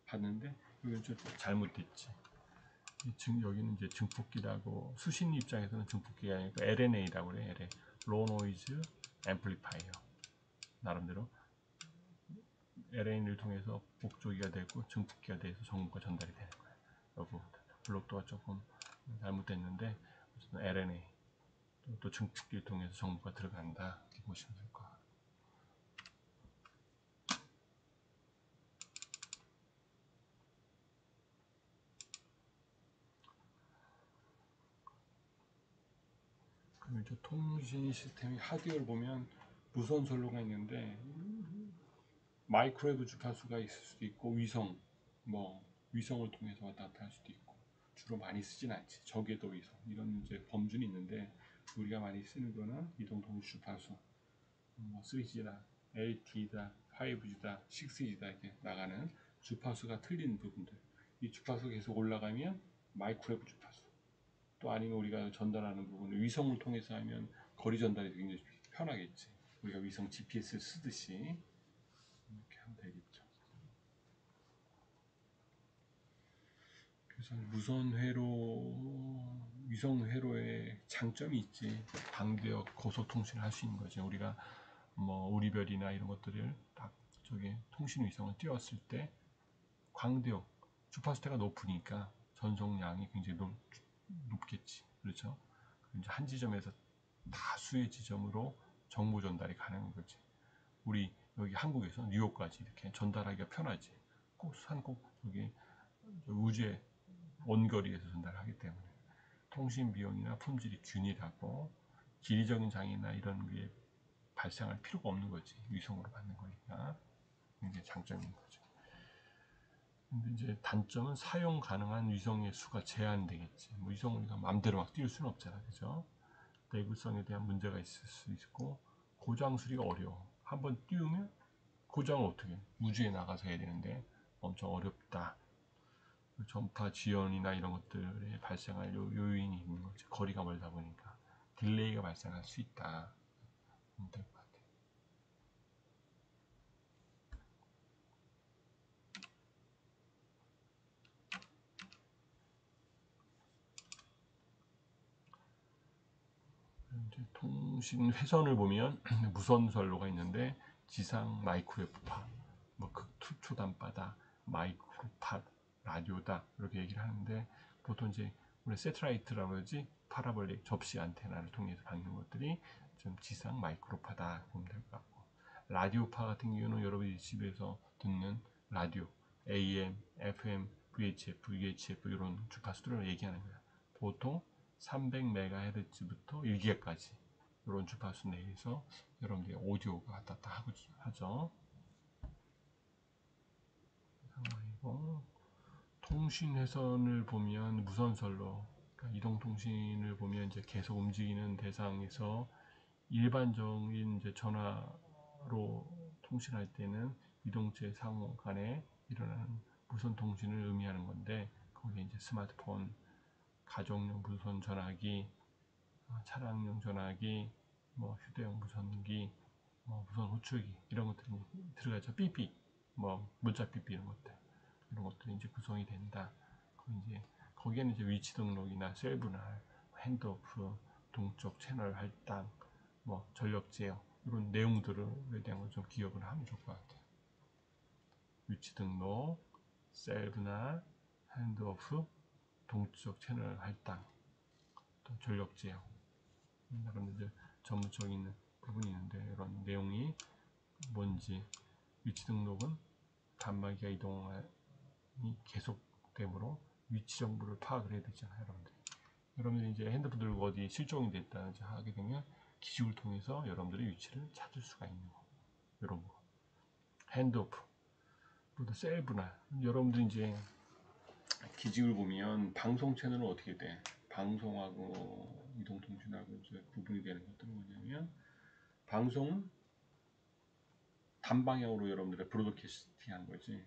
받는데 여기는 좀 잘못됐지. 여기는 이제 증폭기라고, 수신 입장에서는 증폭기가 아니고 LNA라고 그래. LNA, Low Noise Amplifier. 나름대로 LNA를 통해서 복조기가 되고 증폭기가 돼서 정보가 전달이 되는 거예요. 여기 블록도가 조금 잘못됐는데 LNA 또 증폭기를 통해서 정보가 들어간다 이렇게 보시면 될 것 같아요. 그럼 이제 통신 시스템의 하드웨어를 보면 무선 선로가 있는데 마이크로웨이브 주파수가 있을 수도 있고 위성을 통해서 왔다 갔다 할 수도 있고, 주로 많이 쓰진 않지. 저궤도 위성 이런 이제 범주는 있는데 우리가 많이 쓰는 거는 이동통신 주파수, 3G다, LTE다, 5G다, 6G다 이렇게 나가는 주파수가 틀린 부분들. 이 주파수가 계속 올라가면 마이크로웨이브 주파수, 또 아니면 우리가 전달하는 부분을 위성을 통해서 하면 거리 전달이 굉장히 편하겠지. 우리가 위성 GPS 쓰듯이 이렇게 하면 되겠죠. 그래서 무선 회로, 위성 회로의 장점이 있지. 광대역 고속 통신을 할 수 있는 거죠. 우리가 뭐 우리별이나 이런 것들을 딱 저기 통신 위성을 띄웠을 때 광대역 주파수대가 높으니까 전송량이 굉장히 높겠지. 그렇죠? 이제 한 지점에서 다수의 지점으로 정보 전달이 가능한 거지. 우리 여기 한국에서 뉴욕까지 이렇게 전달하기가 편하지. 꼭 여기 우주의 원거리에서 전달하기 때문에 통신 비용이나 품질이 균일하고 지리적인 장애나 이런 게 발생할 필요가 없는 거지. 위성으로 받는 거니까. 이게 장점인 거죠. 근데 이제 단점은 사용 가능한 위성의 수가 제한되겠지. 위성을 우리가 마음대로 막 띄울 수는 없잖아. 그죠? 내구성에 대한 문제가 있을 수 있고, 고장 수리가 어려워. 한번 띄우면 고장을 어떻게 해? 우주에 나가서 해야 되는데 엄청 어렵다. 전파 지연이나 이런 것들에 발생할 요인이 있는 거지. 거리가 멀다 보니까 딜레이가 발생할 수 있다. 될 것 같아요. 이제 통신 회선을 보면 무선선로가 있는데 지상 마이크로웨브파, 뭐 극초단파다, 마이크로팟, 라디오다 이렇게 얘기를 하는데 보통 이제 우리 세트라이트라고 그러지 파라볼릭 접시 안테나를 통해서 받는 것들이 좀 지상 마이크로파다 보면 될 것 같고 라디오파 같은 경우는 여러분이 집에서 듣는 라디오 AM, FM, VHF, UHF 이런 주파수들을 얘기하는 거야. 보통 300MHz부터 1기가까지 이런 주파수 내에서 여러분들이 오디오가 왔다 갔다 하죠. 그리고 통신 회선을 보면 무선선로, 그러니까 이동통신을 보면 이제 계속 움직이는 대상에서 일반적인 이제 전화로 통신할 때는 이동체 상호 간에 일어나는 무선 통신을 의미하는 건데 거기에 이제 스마트폰, 가정용 무선 전화기, 차량용 전화기, 뭐 휴대용 무선기, 뭐 무선 호출기 이런 것들이 들어가죠. 삐삐, 뭐 문자 삐삐 이런 것들이 이제 구성이 된다. 거기에는 이제 위치 등록이나 셀브나 핸드오프, 동쪽 채널 할당, 뭐 전력 제어 이런 내용들에 대한 걸 좀 기억을 하면 좋을 것 같아요. 위치 등록, 셀브나 핸드오프, 동쪽 채널 할당, 또 전력 제어 이런 이제 전문적인 부분이 있는데 이런 내용이 뭔지 위치 등록은 단말기가 이동이 계속되므로 위치 정보를 파악을 해야 되잖아요, 여러분들이 이제 핸드폰 들고 어디 실종이 됐다 하게 되면 기식을 통해서 여러분들의 위치를 찾을 수가 있는 거 이런 거 핸드오프 또 셀브나 여러분들이 이제 기직을 보면 방송 채널은 어떻게 돼? 방송하고 이동통신하고 이제 구분이 되는 것들은 뭐냐면 방송은 단방향으로 여러분들의 브로드캐스팅 한 거지.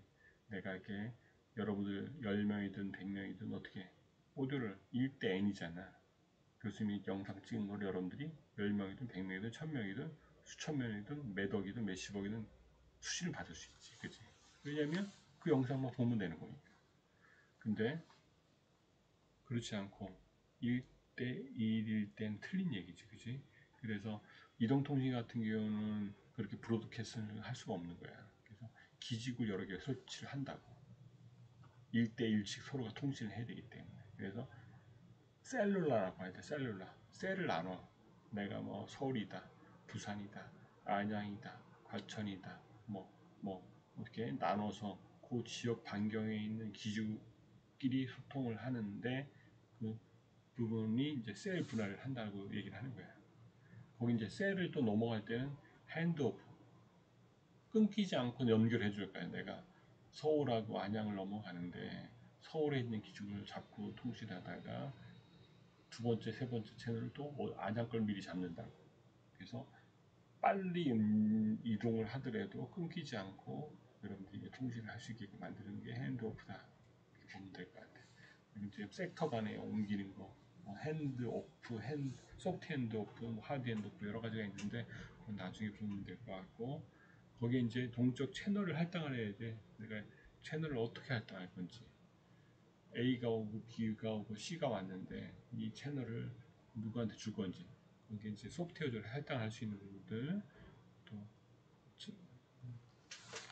내가 이렇게 여러분들 10명이든 100명이든 어떻게 오디오를 1대 N이잖아. 교수님이 영상 찍은 걸 여러분들이 10명이든 100명이든 1000명이든 수천 명이든 몇억이든 몇십억이든 수신을 받을 수 있지. 그치? 왜냐면 그 영상만 보면 되는 거니까. 근데 그렇지 않고 1대 1일 땐 틀린 얘기지. 그치? 그래서 이동통신 같은 경우는 그렇게 브로드캐스트를 할 수가 없는 거야. 그래서 기지국 여러 개 설치를 한다고. 1대 1씩 서로가 통신을 해야 되기 때문에. 그래서 셀룰라라고 해야 돼. 셀을 나눠. 내가 뭐 서울이다, 부산이다, 안양이다, 과천이다, 뭐 이렇게 나눠서 그 지역 반경에 있는 기지국끼리 소통을 하는데 그 부분이 이제 셀 분할을 한다고 얘기를 하는 거야. 거기 이제 셀을 또 넘어갈 때는 핸드오프 끊기지 않고 연결해 줄 거야. 내가 서울하고 안양을 넘어가는데 서울에 있는 기준을 잡고 통신하다가 두 번째, 세 번째 채널을 또 안양 걸 미리 잡는다고. 그래서 빨리 이동을 하더라도 끊기지 않고 여러분들이 통신을 할 수 있게끔 만드는 게 핸드오프다. 이렇게 보면 될 것 같아요. 이제 섹터 간에 옮기는 거, 핸드오프, 소프트 핸드오프, 하드 핸드오프 여러 가지가 있는데 그건 나중에 보면 될 것 같고 거기에 이제 동적 채널을 할당을 해야 돼. 내가 채널을 어떻게 할당할 건지 A가 오고 B가 오고 C가 왔는데 이 채널을 누구한테 줄 건지 거기에 이제 소프트웨어를 할당할 수 있는 부분들 또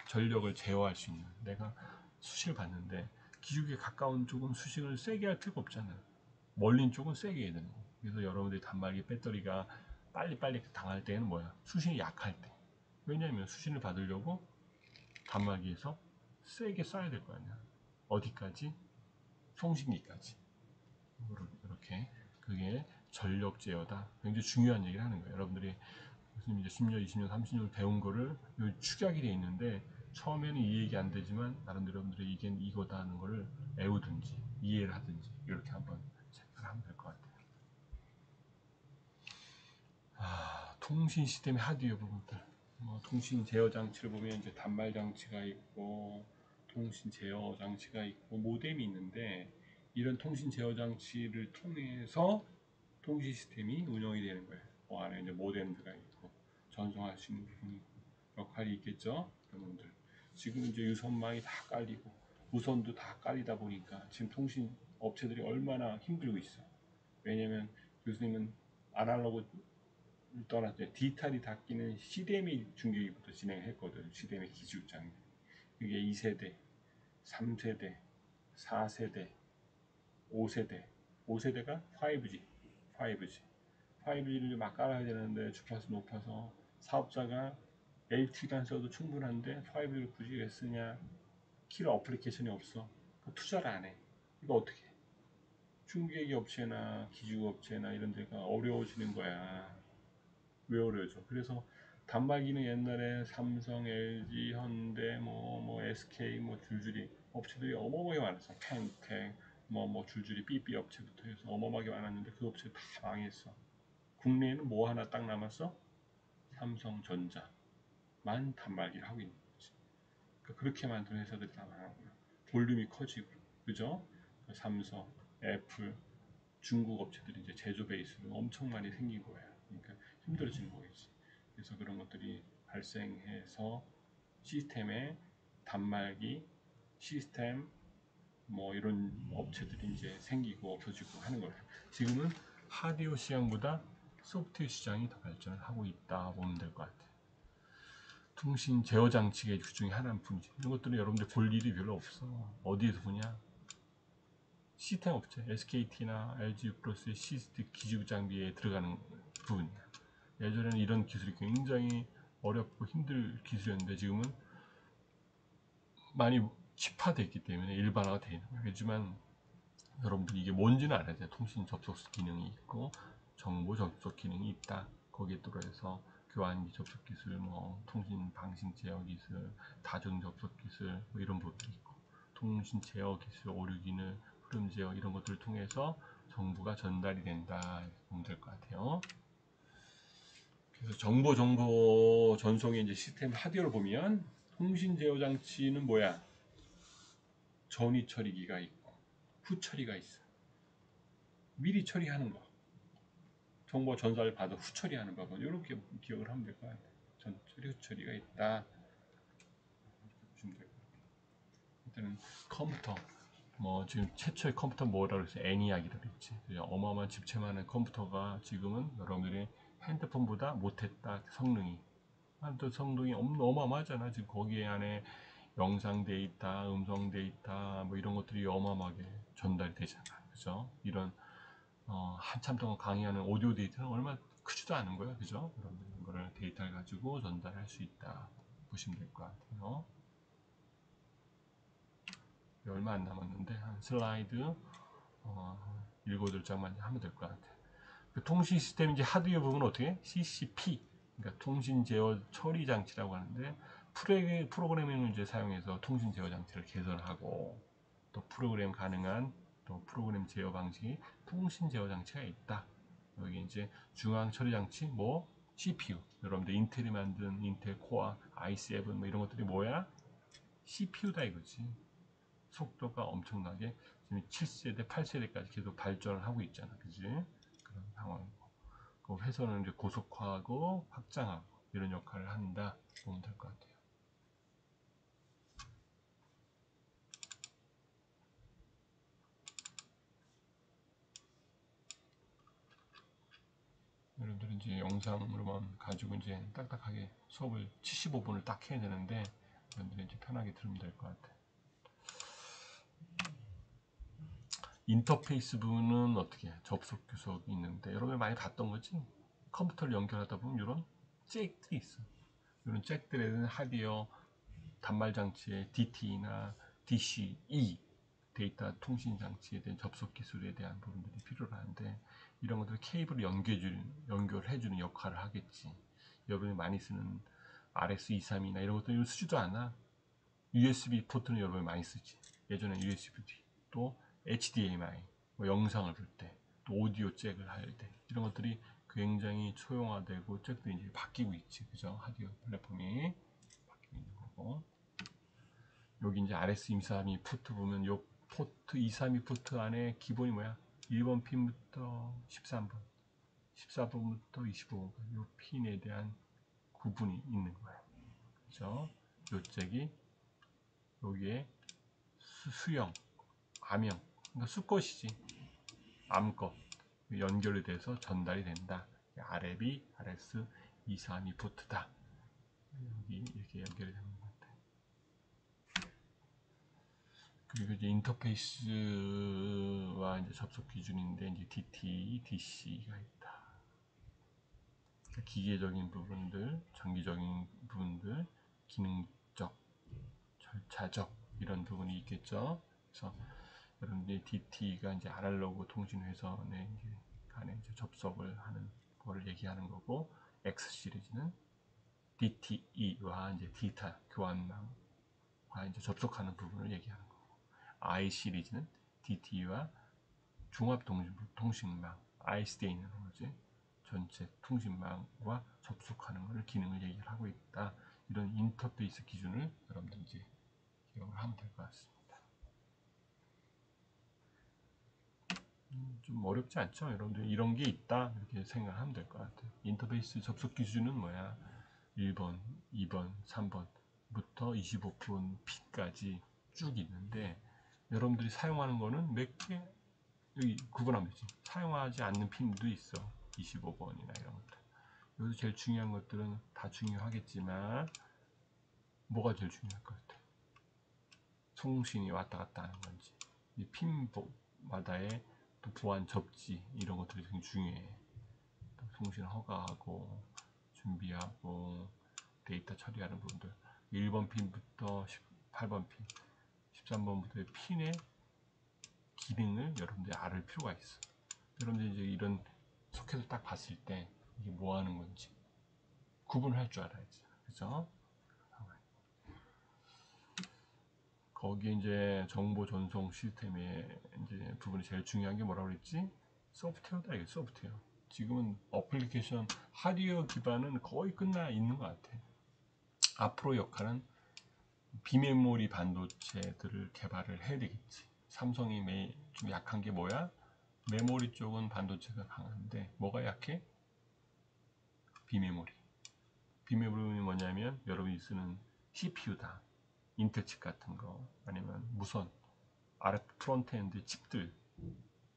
전력을 제어할 수 있는 내가 수식을 받는데 기죽에 가까운 쪽은 수식을 세게 할 필요가 없잖아요. 멀린 쪽은 세게 해야 되는 거예요. 그래서 여러분들이 단말기 배터리가 빨리빨리 당할 때는 뭐야? 수신이 약할 때. 왜냐하면 수신을 받으려고 단말기에서 세게 쏴야 될 거 아니야. 어디까지? 송신기까지. 이렇게 그게 전력 제어다. 굉장히 중요한 얘기를 하는 거예요. 여러분들이 무슨 이제 10년, 20년, 30년 배운 거를 축약이 돼 있는데 처음에는 이해가 안 되지만 나름대로 여러분들이 이게 이거다 하는 거를 외우든지 이해를 하든지 이렇게 한번 체크를 하면 될 것 같아요. 통신 시스템의 하드웨어 부분들. 통신 제어 장치를 보면 이제 단말 장치가 있고 통신 제어 장치가 있고 모뎀이 있는데 이런 통신 제어 장치를 통해서 통신 시스템이 운영이 되는 거예요. 그 안에 이제 모뎀들가 있고 전송할 수 있는 부분이 역할이 있겠죠. 여러분들 지금 이제 유선망이 다 깔리고 무선도 다 깔리다 보니까 지금 통신 업체들이 얼마나 힘들고 있어. 왜냐면 교수님은 아날로그 떠났을 때 디지털이 닦이는 CDMA 중계기부터 진행했거든. CDMA 기술장. 이게 2세대, 3세대, 4세대, 5세대. 5세대가 5G. 5G. 5G를 막 깔아야 되는데 주파수 높아서 사업자가 LTE만 써도 충분한데 5G를 굳이 왜 쓰냐? 킬 어플리케이션이 없어. 투자를 안 해. 이거 어떻게 해? 중계기 업체나 기주 업체나 이런 데가 어려워지는 거야. 왜 어려워져? 그래서 단말기는 옛날에 삼성, LG, 현대, SK, 줄줄이 업체들이 어마어마하게 많았어. 펜텍, 줄줄이 삐삐 업체부터 해서 어마어마하게 많았는데 그 업체 다 망했어. 국내에는 뭐 하나 딱 남았어? 삼성전자만 단말기를 하고 있는 거지. 그러니까 그렇게 만든 회사들이 다 많았구나. 볼륨이 커지고, 그죠? 삼성, 애플, 중국 업체들이 이제 제조 베이스로 엄청 많이 생긴 거야. 그러니까 힘들어지는 거겠지. 그래서 그런 것들이 발생해서 시스템에 단말기, 시스템, 이런 업체들이 이제 생기고 없어지고 하는 거예요. 지금은 하드웨어 시장보다 소프트웨어 시장이 더 발전을 하고 있다 보면 될 것 같아요. 통신 제어 장치의 그 중에 하나인 뿐이지. 이런 것들은 여러분들 볼 일이 별로 없어. 어디에서 보냐? 시스템 업체, SKT나 LG+의 시스템 기주 장비에 들어가는 부분이야. 예전에는 이런 기술이 굉장히 어렵고 힘들 기술이었는데 지금은 많이 칩화되어 있기 때문에 일반화가 되어 있는 거예요. 하지만 여러분들 이게 뭔지는 알아야 돼요. 통신 접속 기능이 있고 정보 접속 기능이 있다. 거기에 들어서 교환기 접속 기술, 통신 방식 제어 기술, 다중 접속 기술 이런 부분이 있고 통신 제어 기술, 오류 기능, 흐름 제어 이런 것들을 통해서 정보가 전달이 된다 보면 될 것 같아요. 그래서 정보 전송의 이제 시스템 하드웨어를 보면 통신 제어 장치는 뭐야? 전위 처리기가 있고 후 처리가 있어. 미리 처리하는 거. 정보 전달을 받아 후 처리하는 법은 이렇게 기억을 하면 될 것 같아요. 전 처리 후 처리가 있다. 보시면 될 것 같아요. 일단은 컴퓨터. 지금 최초의 컴퓨터 뭐라고 그랬어요? 애니악이라고 그랬지. 어마어마한 집체 많은 컴퓨터가 지금은 여러분들이 핸드폰보다 못했다. 성능이. 또 성능이 어마어마하잖아. 지금 거기에 안에 영상 데이터, 음성 데이터 이런 것들이 어마어마하게 전달이 되잖아. 그죠? 이런 한참 동안 강의하는 오디오 데이터는 얼마 크지도 않은 거야. 그죠? 여러분들 이거를 데이터를 가지고 전달할 수 있다. 보시면 될 것 같아요. 얼마 안 남았는데 한 슬라이드 7, 8장만 하면 될 것 같아요. 그 통신 시스템 이제 하드웨어 부분은 어떻게? CCP, 그러니까 통신 제어 처리 장치라고 하는데 프로그래밍을 이제 사용해서 통신 제어 장치를 개선하고 또 프로그램 가능한 또 프로그램 제어 방식이 통신 제어 장치가 있다. 여기 이제 중앙 처리 장치 CPU. 여러분들 인텔이 만든 인텔 코어 i7 이런 것들이 뭐야? CPU다 이거지. 속도가 엄청나게 지금 7세대, 8세대까지 계속 발전을 하고 있잖아. 그지? 그런 상황이고. 그 회선을 이제 고속화하고 확장하고 이런 역할을 한다 보면 될 것 같아요. 여러분들은 이제 영상으로만 가지고 이제 딱딱하게 수업을 75분을 딱 해야 되는데 여러분들이 이제 편하게 들으면 될 것 같아요. 인터페이스 부분은 어떻게 접속 규석이 있는데 여러분이 많이 봤던 거지? 컴퓨터를 연결하다 보면 이런 잭들이 있어. 이런 잭들에는 하드웨어 단말 장치의 DT나 DCE 데이터 통신 장치에 대한 접속 기술에 대한 부분들이 필요한데 이런 것들 케이블을 연결해주는 역할을 하겠지. 여러분이 많이 쓰는 RS232나 이런 것들은 쓰지도 않아. USB 포트는 여러분이 많이 쓰지. 예전에 USB 또 HDMI 영상을 볼 때, 또 오디오 잭을 할 때 이런 것들이 굉장히 초용화되고 잭들이 이제 바뀌고 있지, 그죠? 하드웨어 플랫폼이 바뀌고 있는 거고. 여기 이제 RS232 포트 보면 요 포트 232 포트 안에 기본이 뭐야? 1번 핀부터 13번 14번부터 25번까지 이 핀에 대한 구분이 있는 거예요. 그죠? 요 잭이 여기에 수형, 암형, 그러니까 수컷이지. 암컷 연결이 돼서 전달이 된다. RF이 RS 232 포트다. 여기 이렇게 연결이 되는 것 같아요. 그리고 이제 인터페이스와 이제 접속 기준인데 이제 DT, DC가 있다. 기계적인 부분들, 장기적인 부분들, 기능적, 절차적 이런 부분이 있겠죠. 그래서 여러분들이 DT가 이제 아날로그 통신 회선에 이제 간에 이제 접속을 하는 거를 얘기하는 거고, X 시리즈는 DTE와 이제 디지털 교환망과 이제 접속하는 부분을 얘기하는 거고, I 시리즈는 DTE와 종합 통신망, ISDN으로 그러지. 전체 통신망과 접속하는 것을 기능을 얘기를 하고 있다. 이런 인터페이스 기준을 여러분들 이제 기억을 하면 될 것 같습니다. 좀 어렵지 않죠? 여러분들 이런 게 있다 이렇게 생각하면 될 것 같아요. 인터페이스 접속 기준은 뭐야? 1번, 2번, 3번부터 25분 P까지 쭉 있는데 여러분들이 사용하는 거는 몇 개? 여기 구분하면 되지. 사용하지 않는 핀도 있어. 25번이나 이런 것들. 여기서 제일 중요한 것들은 다 중요하겠지만 뭐가 제일 중요할 것 같아? 통신이 왔다 갔다 하는 건지, 이 핀마다의 또 보안 접지 이런 것들이 굉장히 중요해. 또 통신 허가하고 준비하고 데이터 처리하는 부분들. 1번 핀부터 18번 핀, 13번부터의 핀의 기능을 여러분들이 알을 필요가 있어. 여러분들이 이제 이런 소켓을 딱 봤을 때 이게 뭐 하는 건지 구분할 줄 알아야지. 그죠? 거기에 이제 정보 전송 시스템의 이제 부분이 제일 중요한 게 뭐라고 그랬지? 소프트웨어다, 이게 소프트웨어. 지금은 어플리케이션 하드웨어 기반은 거의 끝나 있는 것 같아. 앞으로 역할은 비메모리 반도체들을 개발을 해야 되겠지. 삼성이 좀 약한 게 뭐야? 메모리 쪽은 반도체가 강한데 뭐가 약해? 비메모리. 비메모리는 뭐냐면 여러분이 쓰는 CPU다. 인텔 칩 같은 거 아니면 무선 RF 프론트엔드 칩들,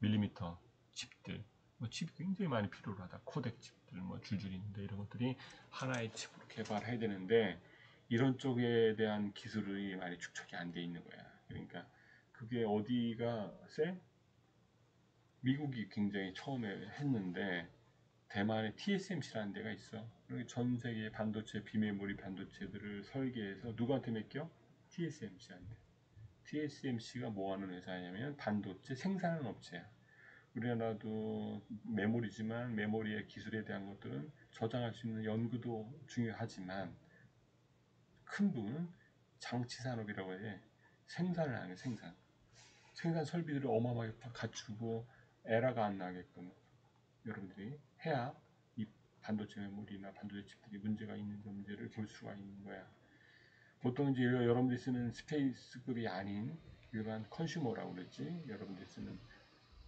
밀리미터 칩들, 뭐 칩이 굉장히 많이 필요로 하다. 코덱 칩들, 뭐 줄줄이 있는데 이런 것들이 하나의 칩으로 개발해야 되는데 이런 쪽에 대한 기술이 많이 축적이 안 돼 있는 거야. 그러니까 그게 어디가 세? 미국이 굉장히 처음에 했는데 대만에 TSMC라는 데가 있어. 전 세계 반도체 비메모리 반도체들을 설계해서 누구한테 맡겨? TSMC한테. TSMC가 뭐 하는 회사냐면 반도체 생산하는 업체야. 우리나라도 메모리지만 메모리의 기술에 대한 것들은 저장할 수 있는 연구도 중요하지만 큰 부분은 장치 산업이라고 해. 생산을 하는 생산. 생산 설비들을 어마어마하게 갖추고 에러가 안 나게끔 여러분들이 해야 이 반도체 메모리나 반도체 칩들이 문제가 있는지 문제를 볼 수가 있는 거야. 보통 이제 여러분들이 쓰는 스페이스급이 아닌 일반 컨슈머라고 그랬지. 여러분들이 쓰는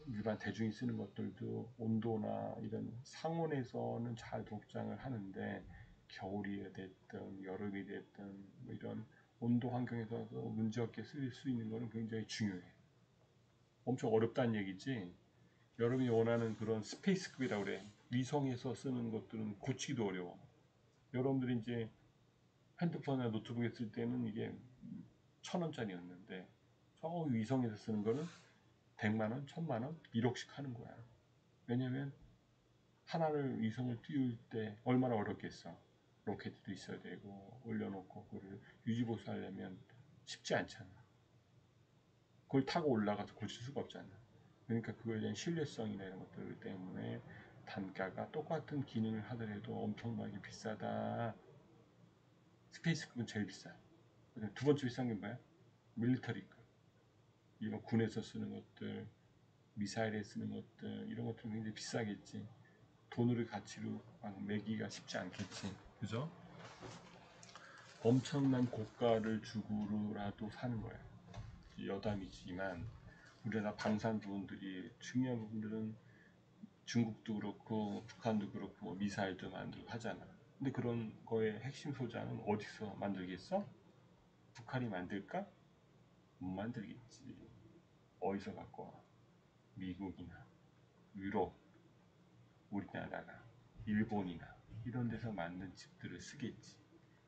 일반 대중이 쓰는 것들도 온도나 이런 상온에서는 잘 독장을 하는데 겨울이 됐든 여름이 됐든 뭐 이런 온도 환경에서도 문제없게 쓸 수 있는 것은 굉장히 중요해. 엄청 어렵다는 얘기지. 여러분이 원하는 그런 스페이스급이라고 그래. 위성에서 쓰는 것들은 고치기도 어려워. 여러분들이 이제 핸드폰이나 노트북에 쓸 때는 이게 1,000원짜리였는데 저 위성에서 쓰는 거는 100만원, 1000만원, 1억씩 하는 거야. 왜냐면 하나를 위성을 띄울 때 얼마나 어렵겠어. 로켓도 있어야 되고 올려놓고 그걸 유지보수하려면 쉽지 않잖아. 그걸 타고 올라가서 고칠 수가 없잖아. 그러니까 그거에 대한 신뢰성이나 이런 것들 때문에 단가가 똑같은 기능을 하더라도 엄청나게 비싸다. 스페이스급은 제일 비싸. 두 번째 비싼 게 뭐야? 밀리터리급. 이런 군에서 쓰는 것들, 미사일에 쓰는 것들, 이런 것들은 굉장히 비싸겠지. 돈으로 가치로 매기가 쉽지 않겠지. 그죠? 엄청난 고가를 주고라도 사는 거야. 여담이지만 우리나라 방산 부분들이 중요한 부분들은 중국도 그렇고 북한도 그렇고 뭐 미사일도 만들고 하잖아. 근데 그런 거의 핵심 소장은 어디서 만들겠어? 북한이 만들까? 못 만들겠지. 어디서 갖고 와? 미국이나 유럽, 우리나라나 일본이나 이런 데서 만든 칩들을 쓰겠지.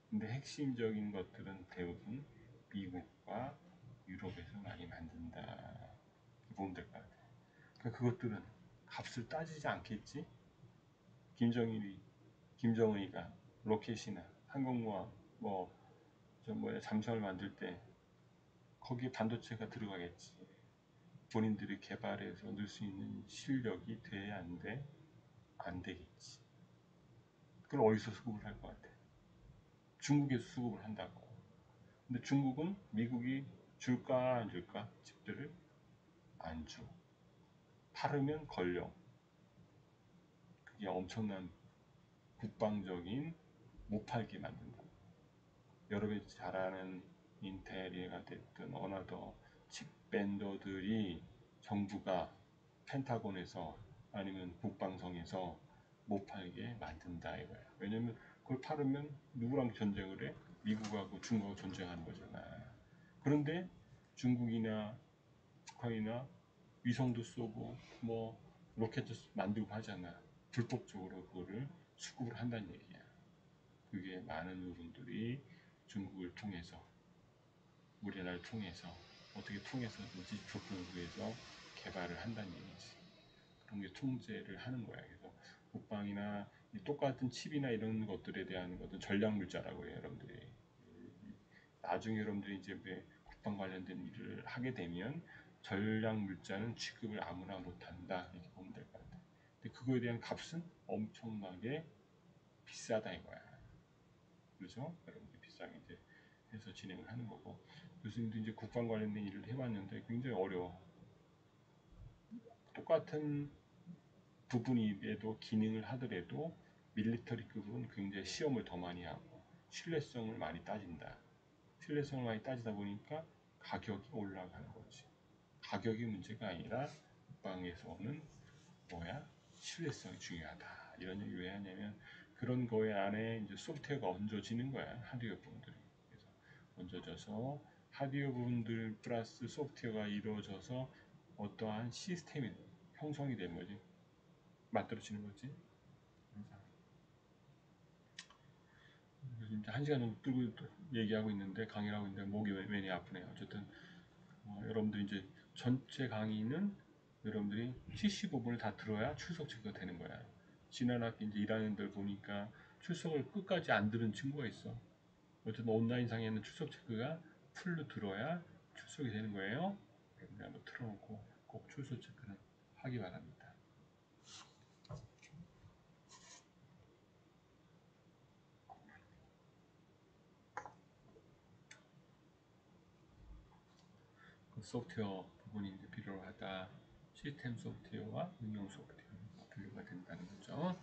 근데 핵심적인 것들은 대부분 미국과 유럽에서 많이 만든다. 보면 될 것 같아. 그러니까 그것들은 값을 따지지 않겠지. 김정일이 김정은이가 로켓이나 항공모함 저 잠수함을 만들 때 거기에 반도체가 들어가겠지. 본인들이 개발해서 넣을 수 있는 실력이 돼, 안 돼? 안 되겠지. 그걸 어디서 수급을 할 것 같아? 중국에서 수급을 한다고. 근데 중국은 미국이 줄까 안 줄까? 칩들을 안 줘. 팔으면 걸려. 그게 엄청난 국방적인 못 팔게 만든다. 여러분이 잘 아는 인텔이가 됐든 어나더 칩 밴더들이 정부가 펜타곤에서 아니면 국방성에서 못 팔게 만든다 이거야. 왜냐면 그걸 팔으면 누구랑 전쟁을 해? 미국하고 중국하고 전쟁하는 거잖아. 그런데 중국이나 북한이나 위성도 쏘고 로켓도 만들고 하잖아. 불법적으로 그거를 수급을 한다는 얘기야. 그게 많은 부분들이 중국을 통해서 우리나라를 통해서 어떻게 통해서든지 조건을 구해서 개발을 한다는 얘기지. 그런 게 통제를 하는 거야. 그래서 국방이나 똑같은 칩이나 이런 것들에 대한 것은 전략 물자라고 해요, 여러분들이. 나중에 여러분들이 이제 국방 관련된 일을 하게 되면 전략 물자는 취급을 아무나 못한다 이렇게 보면 될 것 같아요. 근데 그거에 대한 값은 엄청나게 비싸다 이거야. 그렇죠? 여러분들 비싸게 이제 해서 진행을 하는 거고, 교수님도 이제 국방 관련된 일을 해봤는데 굉장히 어려워. 똑같은 부분이라도 기능을 하더라도 밀리터리급은 굉장히 시험을 더 많이 하고 신뢰성을 많이 따진다. 신뢰성을 많이 따지다 보니까 가격이 올라가는 거지. 가격이 문제가 아니라 국방에서는 신뢰성이 중요하다. 이런 얘기 왜 하냐면 그런 거에 안에 이제 소프트웨어가 얹어지는 거야. 하드웨어 부분들이. 그래서 얹어져서 하드웨어 부분들 플러스 소프트웨어가 이루어져서 어떠한 시스템이 형성이 되는 거지. 만들어지는 거지. 그래서 이제 1시간 정도 끌고 얘기하고 있는데 강의를 하고 있는데 목이 괜히 아프네요. 어쨌든 여러분들이 이제 전체 강의는 여러분들이 75분을 다 들어야 출석 체크가 되는 거야. 지난 학기 이제 1학년들 보니까 출석을 끝까지 안 들은 친구가 있어. 어쨌든 온라인상에는 출석 체크가 풀로 들어야 출석이 되는 거예요. 여러분들 한번 틀어놓고 꼭 출석 체크는 하기 바랍니다. 그 소프트웨어 부분이 이제 필요하다. 시스템 소프트웨어와 응용 소프트웨어가 분류가 된다는 거죠.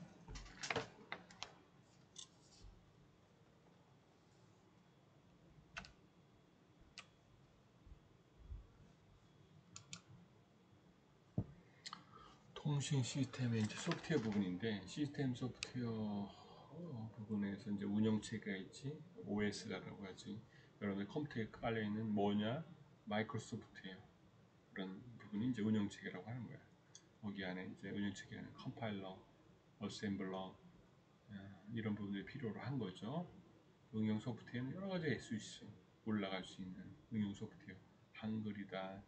통신 시스템의 이제 소프트웨어 부분인데 시스템 소프트웨어 부분에서 이제 운영체계가 있지 OS라고 하지. 여러분들 컴퓨터에 깔려 있는 뭐냐 마이크로소프트웨어 그런 부분이 이제 운영체계라고 하는 거야. 거기 안에 이제 운영체계는 컴파일러, 어셈블러 이런 부분들이 필요로 한 거죠. 응용 소프트웨어는 여러 가지가 있을 수 있어. 올라갈 수 있는 응용 소프트웨어, 한글이다,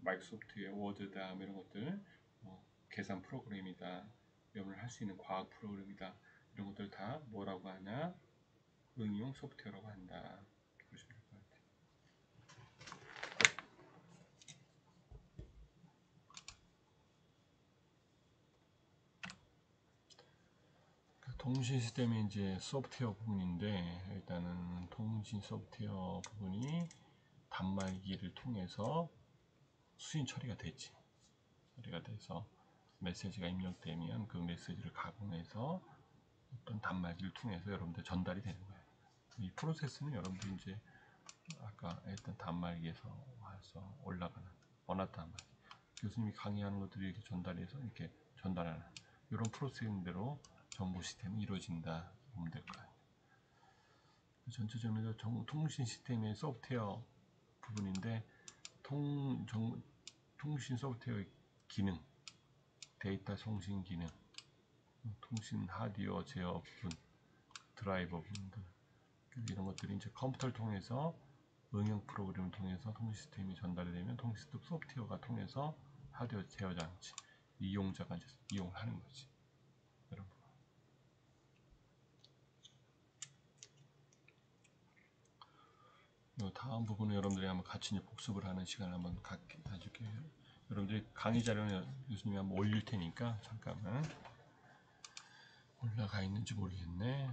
마이크로소프트웨어, 워드다, 이런 것들, 계산 프로그램이다, 여러분을 할 수 있는 과학 프로그램이다, 이런 것들 다 뭐라고 하냐? 응용 소프트웨어라고 한다. 보시면 될 것 같아요. 통신 시스템이 이제 소프트웨어 부분인데 일단은 통신 소프트웨어 부분이 단말기를 통해서 수신 처리가 되지. 처리가 돼서 메시지가 입력되면 그 메시지를 가공해서 어떤 단말기를 통해서 여러분들 전달이 되는 거예요. 이 프로세스는 여러분들 이제 아까 했던 단말기에서 와서 올라가는 원화 단말기. 교수님이 강의하는 것들이 이렇게 전달해서 이렇게 전달하는 이런 프로세스대로 정보 시스템이 이루어진다 보면 될 거예요. 전체적으로 통신 시스템의 소프트웨어 부분인데 통신 소프트웨어 기능, 데이터 송신 기능, 통신 하드웨어 제어 부분, 드라이버 부분들 이런 것들이 이제 컴퓨터를 통해서 응용 프로그램을 통해서 통신 시스템이 전달이 되면 통신 시스템 소프트웨어가 통해서 하드웨어 제어 장치 이용자가 이제 이용을 하는 거지. 여러분. 이 다음 부분은 여러분들이 한번 같이 이제 복습을 하는 시간을 한번 가질게요. 여러분들이 강의 자료는 교수님이 한번 올릴 테니까 잠깐만 올라가 있는지 모르겠네.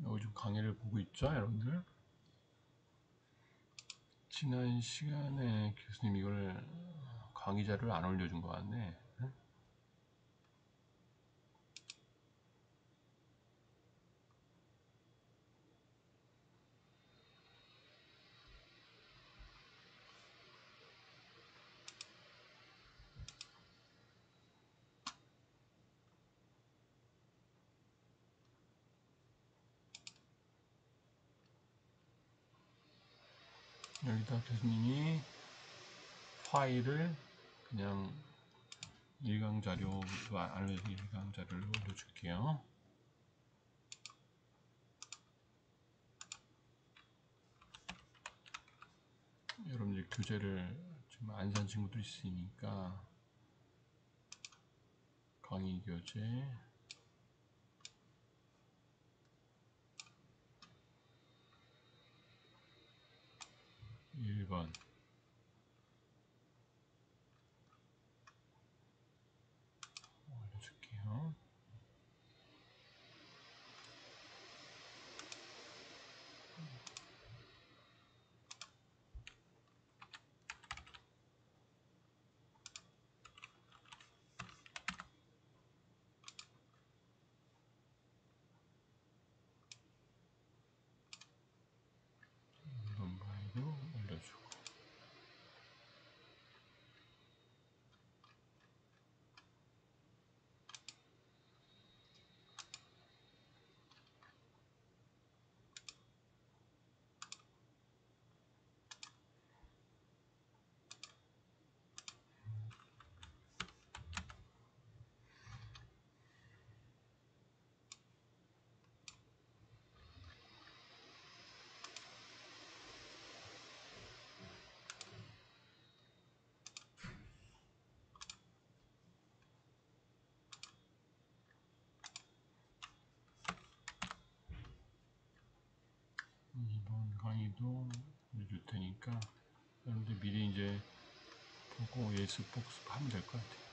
요즘 강의를 보고 있죠, 여러분들? 지난 시간에 교수님 이걸 강의 자료를 안 올려준 것 같네. 여기다 교수님이 파일을 그냥 일강 자료로 알려진 일강 자료를 올려줄게요. 여러분들 교재를 지금 안 산 친구도 있으니까 강의 교재 1번 올려줄게요. 이번 파일도 올려주고 이번 강의도 올려줄 테니까 여러분들 미리 이제 보고 예습 복습하면 될 것 같아요.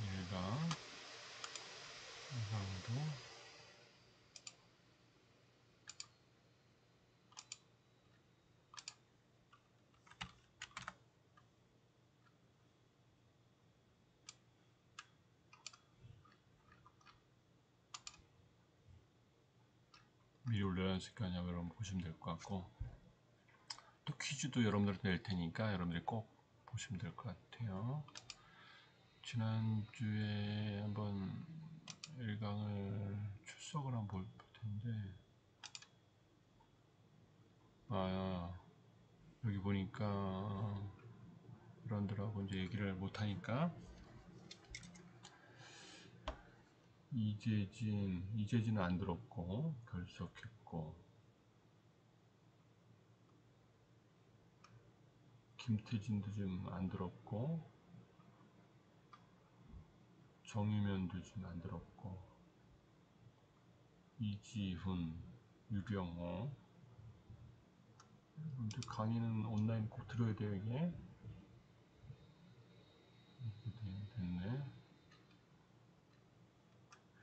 일강 이강도 미리 올려놨으니까 여러분 보시면 될 것 같고 또 퀴즈도 여러분들한테 낼 테니까 여러분들이 꼭 보시면 될 것 같아요. 지난주에 한번 1강을 출석을 한번 볼 텐데, 여기 보니까 여러분들하고 이제 얘기를 못하니까 이재진은 안 들었고 결석했고, 김태진도 좀 안 들었고, 정유면도 좀 안 들었고, 이지훈, 유병호. 근데 강의는 온라인 꼭 들어야 돼요. 이게 됐네.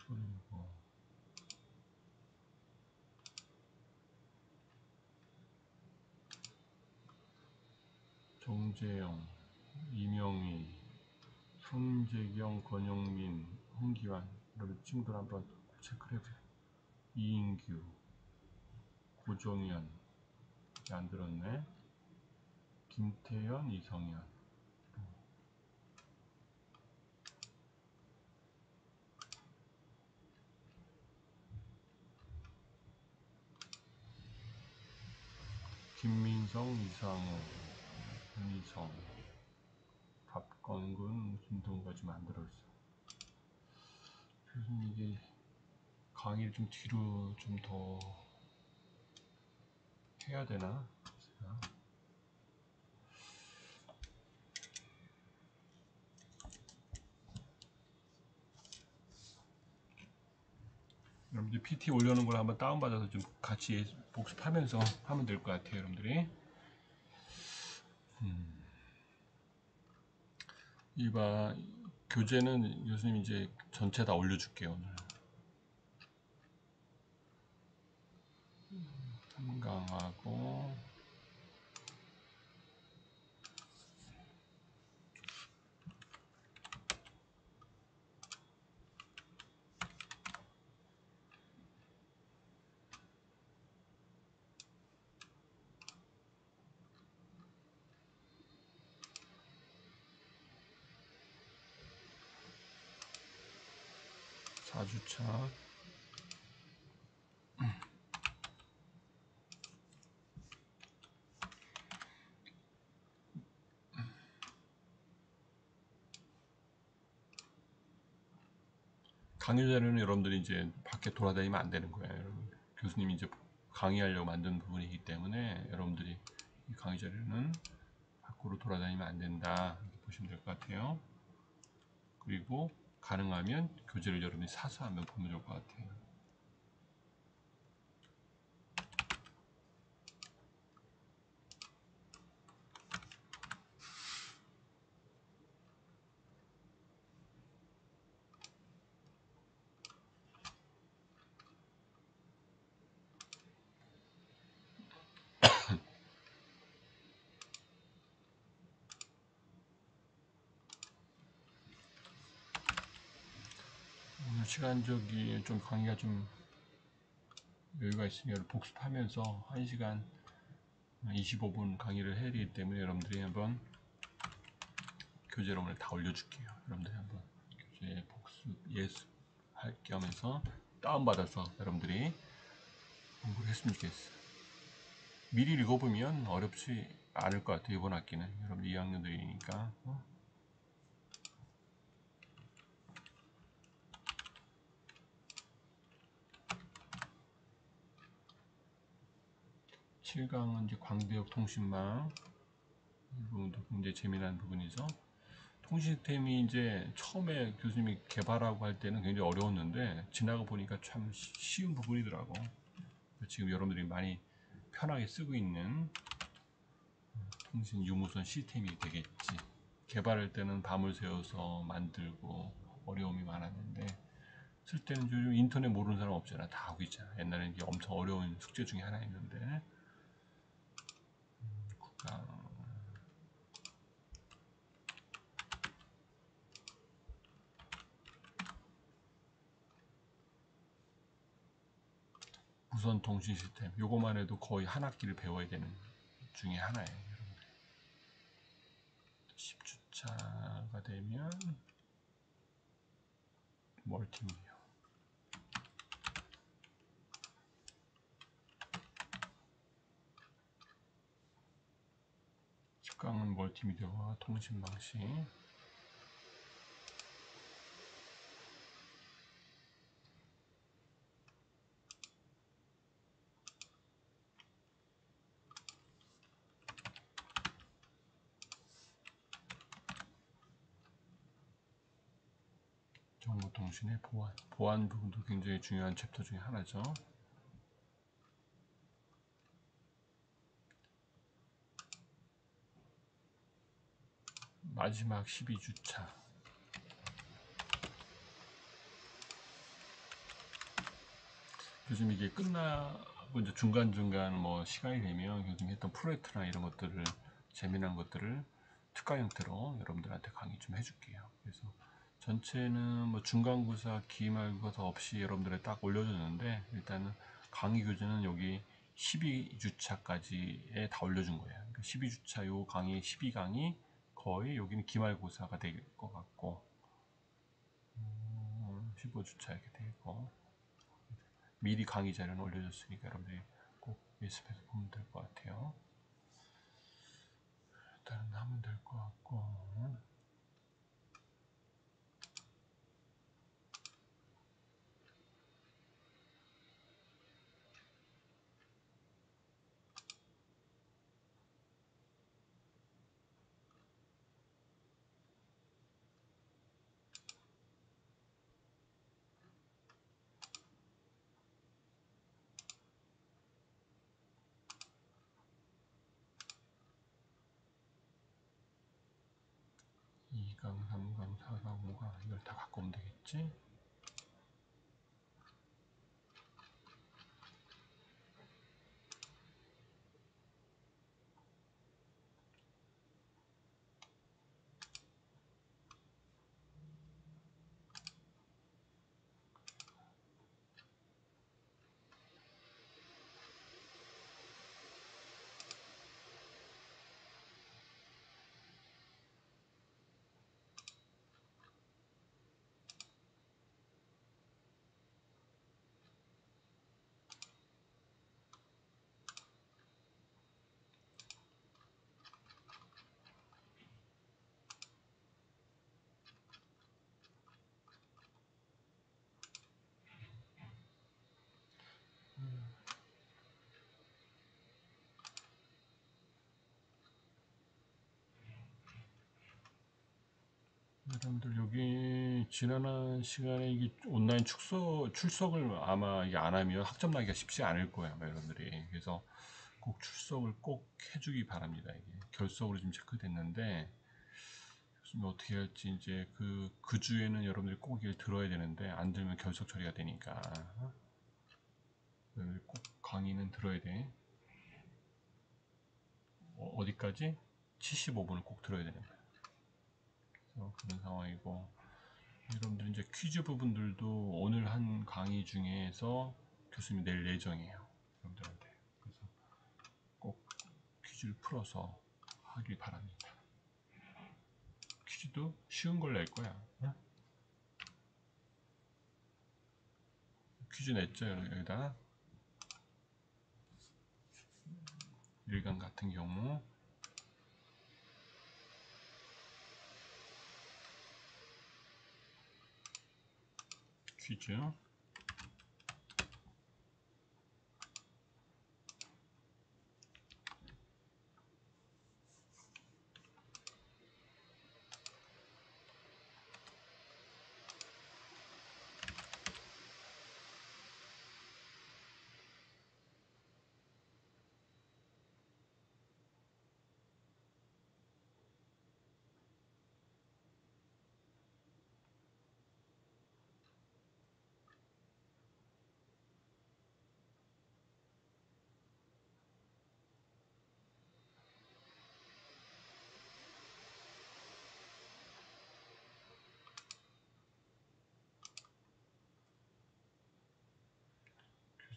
그리고 정재영, 이명희, 손재경, 권영민, 홍기환, 여러분 친구들 한번 체크를 해보세요. 이인규, 고정현 안 들었네. 김태현, 이성현. 김민성, 이상우, 윤희성, 박건근, 김동가 좀 안 들었어. 그래서 이게 강의를 좀 뒤로 좀 더 해야 되나? 여러분들 PT 올려놓은 걸 한번 다운받아서 좀 같이 복습하면서 하면 될 것 같아요, 여러분들이. 이봐, 교재는 교수님 이제 전체 다 올려줄게요, 오늘. 3강하고, 사주차. 강의 자료는 여러분들이 이제 밖에 돌아다니면 안 되는 거예요. 여러분. 교수님이 이제 강의하려고 만든 부분이기 때문에 여러분들이 이 강의 자료는 밖으로 돌아다니면 안 된다. 이렇게 보시면 될 것 같아요. 그리고 가능하면 교재를 여러분이 사서 한번 보면 좋을 것 같아요. 오늘 시간적이 좀 강의가 좀 여유가 있으면 복습하면서 1시간 25분 강의를 해야 되기 때문에 여러분들이 한번 교재를 오늘 다 올려줄게요. 여러분들이 한번 교재 복습 예습할 겸해서 다운받아서 여러분들이 공부를 했으면 좋겠어요. 미리 읽어보면 어렵지 않을 것 같아요. 이번 학기는 여러분 2학년들이니까 7강은 이제 광대역 통신망, 이 부분도 굉장히 재미난 부분이죠. 통신 시스템이 이제 처음에 교수님이 개발하고 할 때는 굉장히 어려웠는데 지나가 보니까 참 쉬운 부분이더라고. 지금 여러분들이 많이 편하게 쓰고 있는 통신 유무선 시스템이 되겠지. 개발할 때는 밤을 새워서 만들고 어려움이 많았는데 쓸 때는 요즘 인터넷 모르는 사람 없잖아. 다 하고 있잖아. 옛날에는 이게 엄청 어려운 숙제 중에 하나였는데 국가 무선 통신 시스템 요거만 해도 거의 한 학기를 배워야 되는 중에 하나예요. 2주차가 되면 멀티미디어. 직강은 멀티미디어와 통신방식. 정보통신의 보안 부분도 굉장히 중요한 챕터 중에 하나죠. 마지막 12주차. 요즘 이게 끝나고 이제 중간중간 뭐 시간이 되면 요즘 했던 프로젝트나 이런 것들을, 재미난 것들을 특강 형태로 여러분들한테 강의 좀 해줄게요. 그래서 전체는 뭐 중간고사, 기말고사 없이 여러분들에 딱 올려줬는데, 일단은 강의 교재는 여기 12주차까지에 다 올려준 거예요. 그러니까 12주차 요 강의 12강이 거의 여기는 기말고사가 될 것 같고, 15주차 이렇게 되고, 미리 강의 자료는 올려줬으니까 여러분들이 꼭 연습해서 보면 될 것 같아요. 일단은 하면 될 것 같고, 이강 3강, 4강, 5강 이걸 다 갖고 오면 되겠지? 여러분들 여기 지난 시간에 이게 온라인 출석을 아마 이게 안 하면 학점 나기가 쉽지 않을 거예요, 아마 여러분들이. 그래서 꼭 출석을 꼭 해주기 바랍니다. 이게 결석으로 지금 체크됐는데 요즘 어떻게 할지 이제 그 주에는 여러분들이 꼭 이걸 들어야 되는데 안 들면 결석 처리가 되니까 여러분들이 꼭 강의는 들어야 돼. 어디까지? 75분을 꼭 들어야 되는 거예요. 그래서 그런 상황이고, 여러분들 이제 퀴즈 부분들도 오늘 한 강의 중에서 교수님이 낼 예정이에요, 여러분들한테. 그래서 꼭 퀴즈를 풀어서 하길 바랍니다. 퀴즈도 쉬운 걸 낼 거야. 응? 퀴즈 냈죠, 여기다. 1강 같은 경우 퀴즈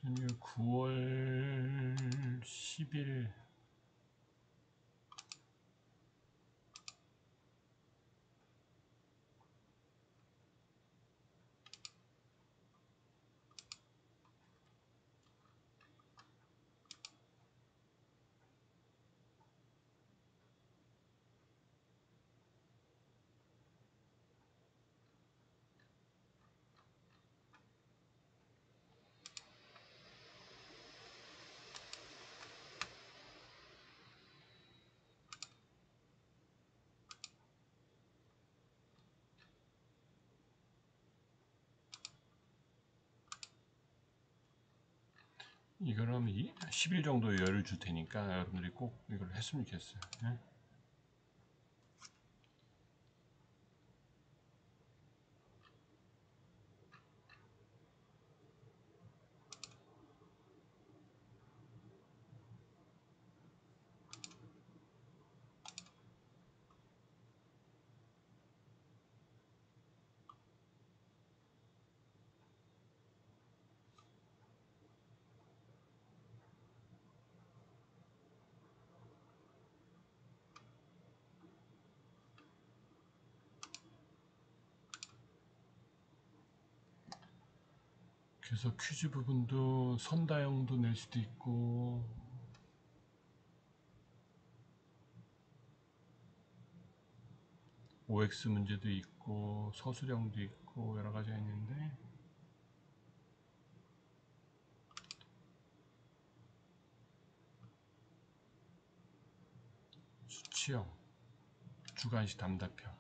교수님 9월 10일 이거는 10일 정도 여유를 줄 테니까 여러분들이 꼭 이걸 했으면 좋겠어요. 예? 그래서 퀴즈 부분도 선다형도 낼 수도 있고 OX 문제도 있고 서술형도 있고 여러 가지가 있는데 수치형, 주관식 답답형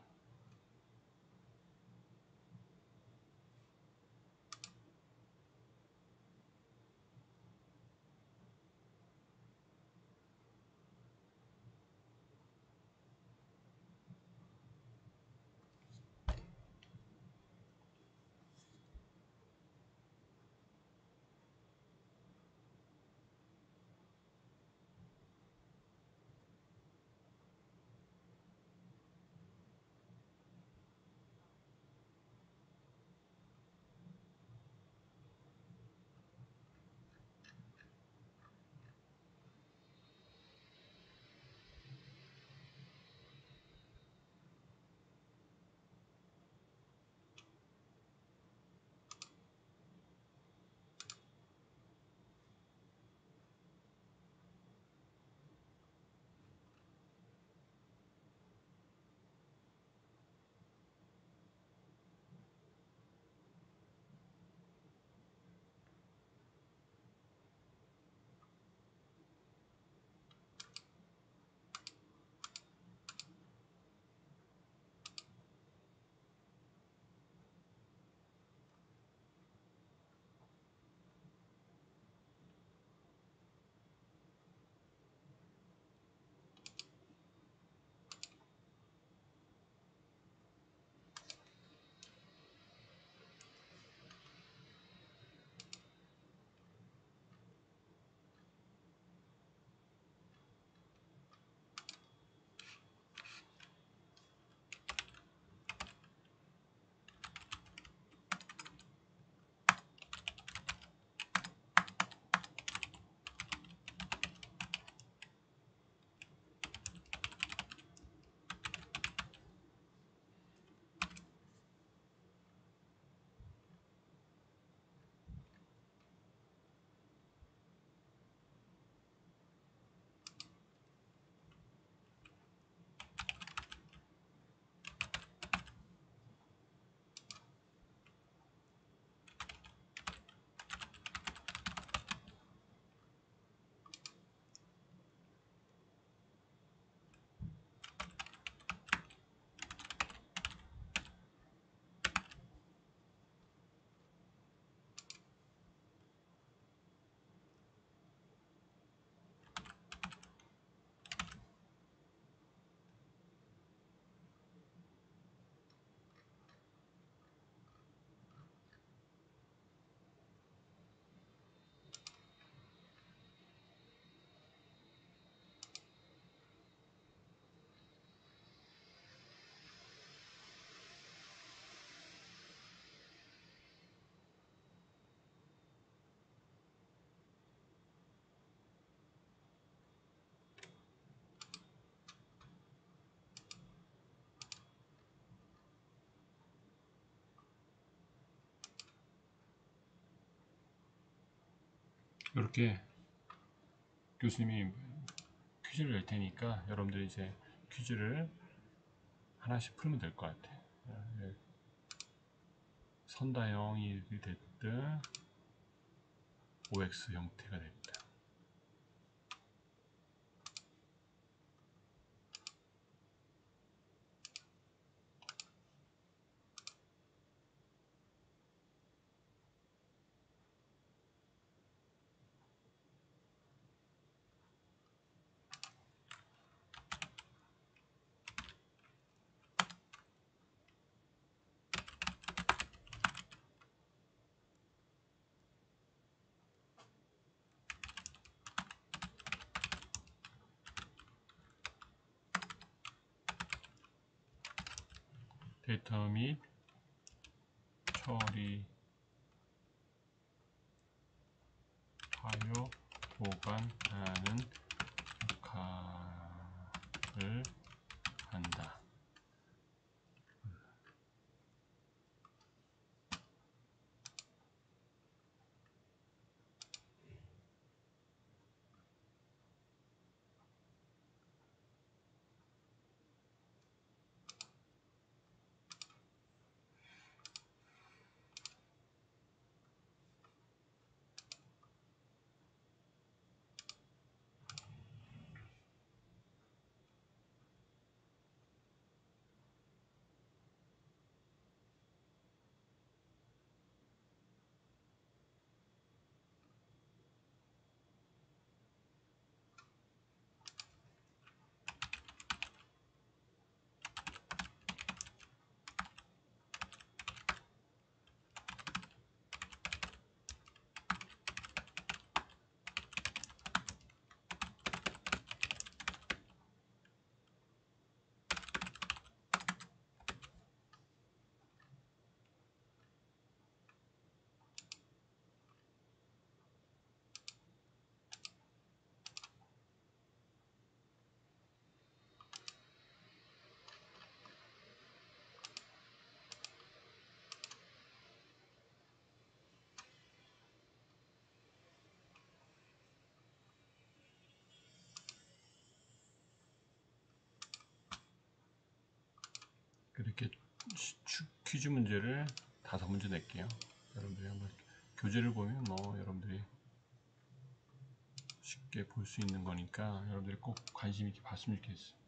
이렇게 교수님이 퀴즈를 낼 테니까 여러분들이 이제 퀴즈를 하나씩 풀면 될 것 같아. 선다형이 됐든 OX 형태가 됐든 데이터 및 처리 파일 보관하는 역할을 한다. 이렇게 퀴즈 문제를 5문제 낼게요. 여러분들이 한번 교재를 보면 뭐 여러분들이 쉽게 볼 수 있는 거니까 여러분들이 꼭 관심 있게 봤으면 좋겠어요.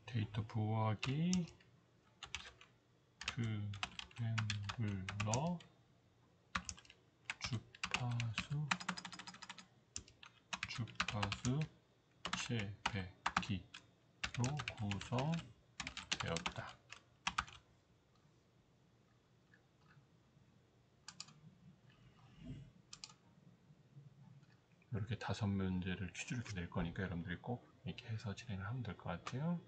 데이터 보호하기, 스크램블러, 주파수 재배기로 구성되었다. 이렇게 5문제를 퀴즈로 이렇게 낼 거니까 여러분들이 꼭 이렇게 해서 진행을 하면 될 것 같아요.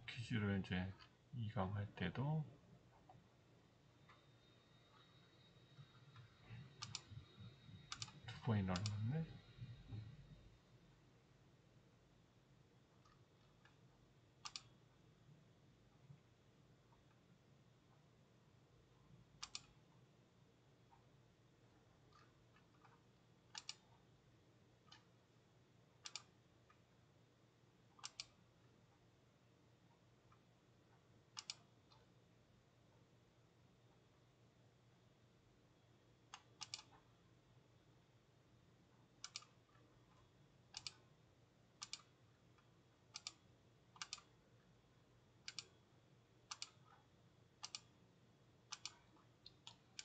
퀴즈를 이제 2강 할 때도 두 번이나 나왔네.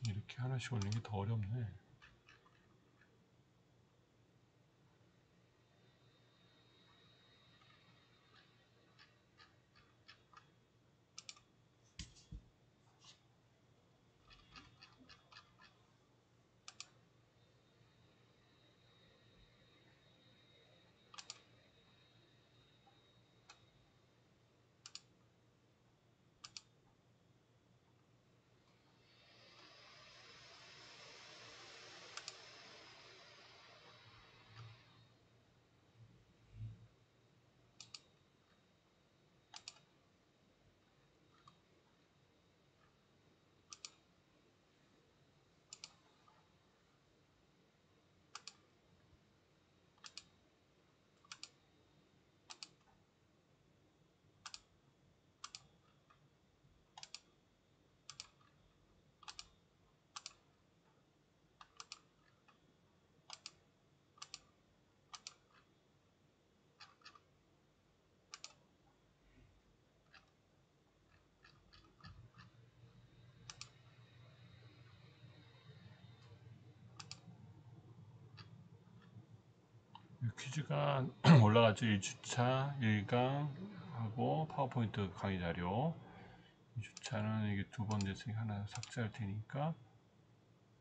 이렇게 하나씩 올리는 게 더 어렵네. 퀴즈가 올라갔죠. 1주차 1강 하고 파워포인트 강의 자료. 2주차는 이게 두 번 됐으니까 하나 삭제할 테니까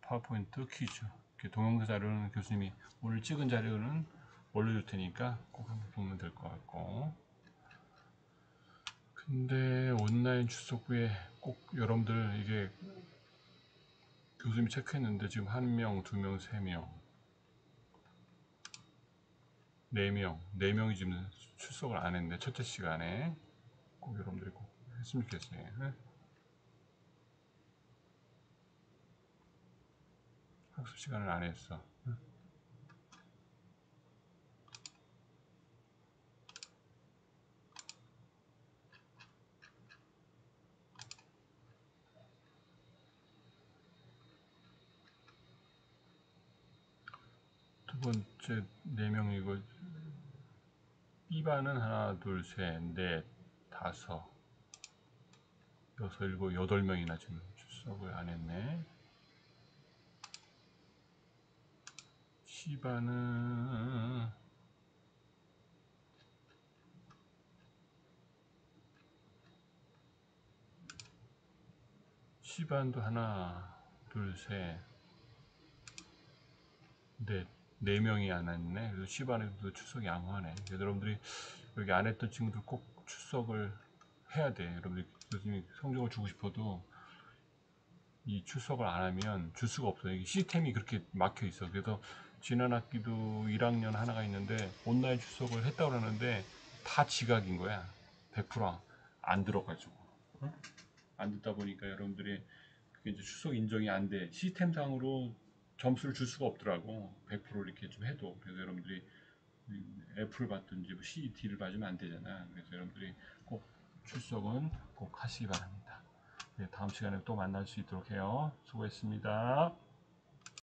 파워포인트 퀴즈. 이렇게 동영상 자료는 교수님이 오늘 찍은 자료는 올려줄 테니까 꼭 한번 보면 될 것 같고. 근데 온라인 출석부에 꼭 여러분들 이게 교수님이 체크했는데 지금 1명, 2명, 3명, 4명, 4명이 지금 출석을 안 했는데 첫째 시간에 꼭 여러분들이 꼭 했으면 좋겠어요. 네? 학습 시간을 안 했어. 두 번째 4명이고 B반은 하나, 둘, 셋, 넷, 다섯, 여섯, 일곱, 8명이나 지금 출석을 안 했네. C반은 C반도 하나, 둘, 셋, 넷, 4명이 안 했네. 그래서 C반에도 출석이 양호하네. 그래서 여러분들이 여기 안 했던 친구들 꼭 출석을 해야 돼. 여러분들 교수님이 성적을 주고 싶어도 이 출석을 안 하면 줄 수가 없어요. 이게 시스템이 그렇게 막혀 있어. 그래서 지난 학기도 1학년 하나가 있는데 온라인 출석을 했다고 그러는데 다 지각인 거야. 100%안 들어가지고. 응? 안 듣다 보니까 여러분들이 그게 이제 출석 인정이 안 돼. 시스템상으로 점수를 줄 수가 없더라고. 100% 이렇게 좀 해도. 그래서 여러분들이 F를 받든지 뭐 C, D를 받으면 안 되잖아. 그래서 여러분들이 꼭 출석은 꼭 하시기 바랍니다. 네, 다음 시간에 또 만날 수 있도록 해요. 수고했습니다.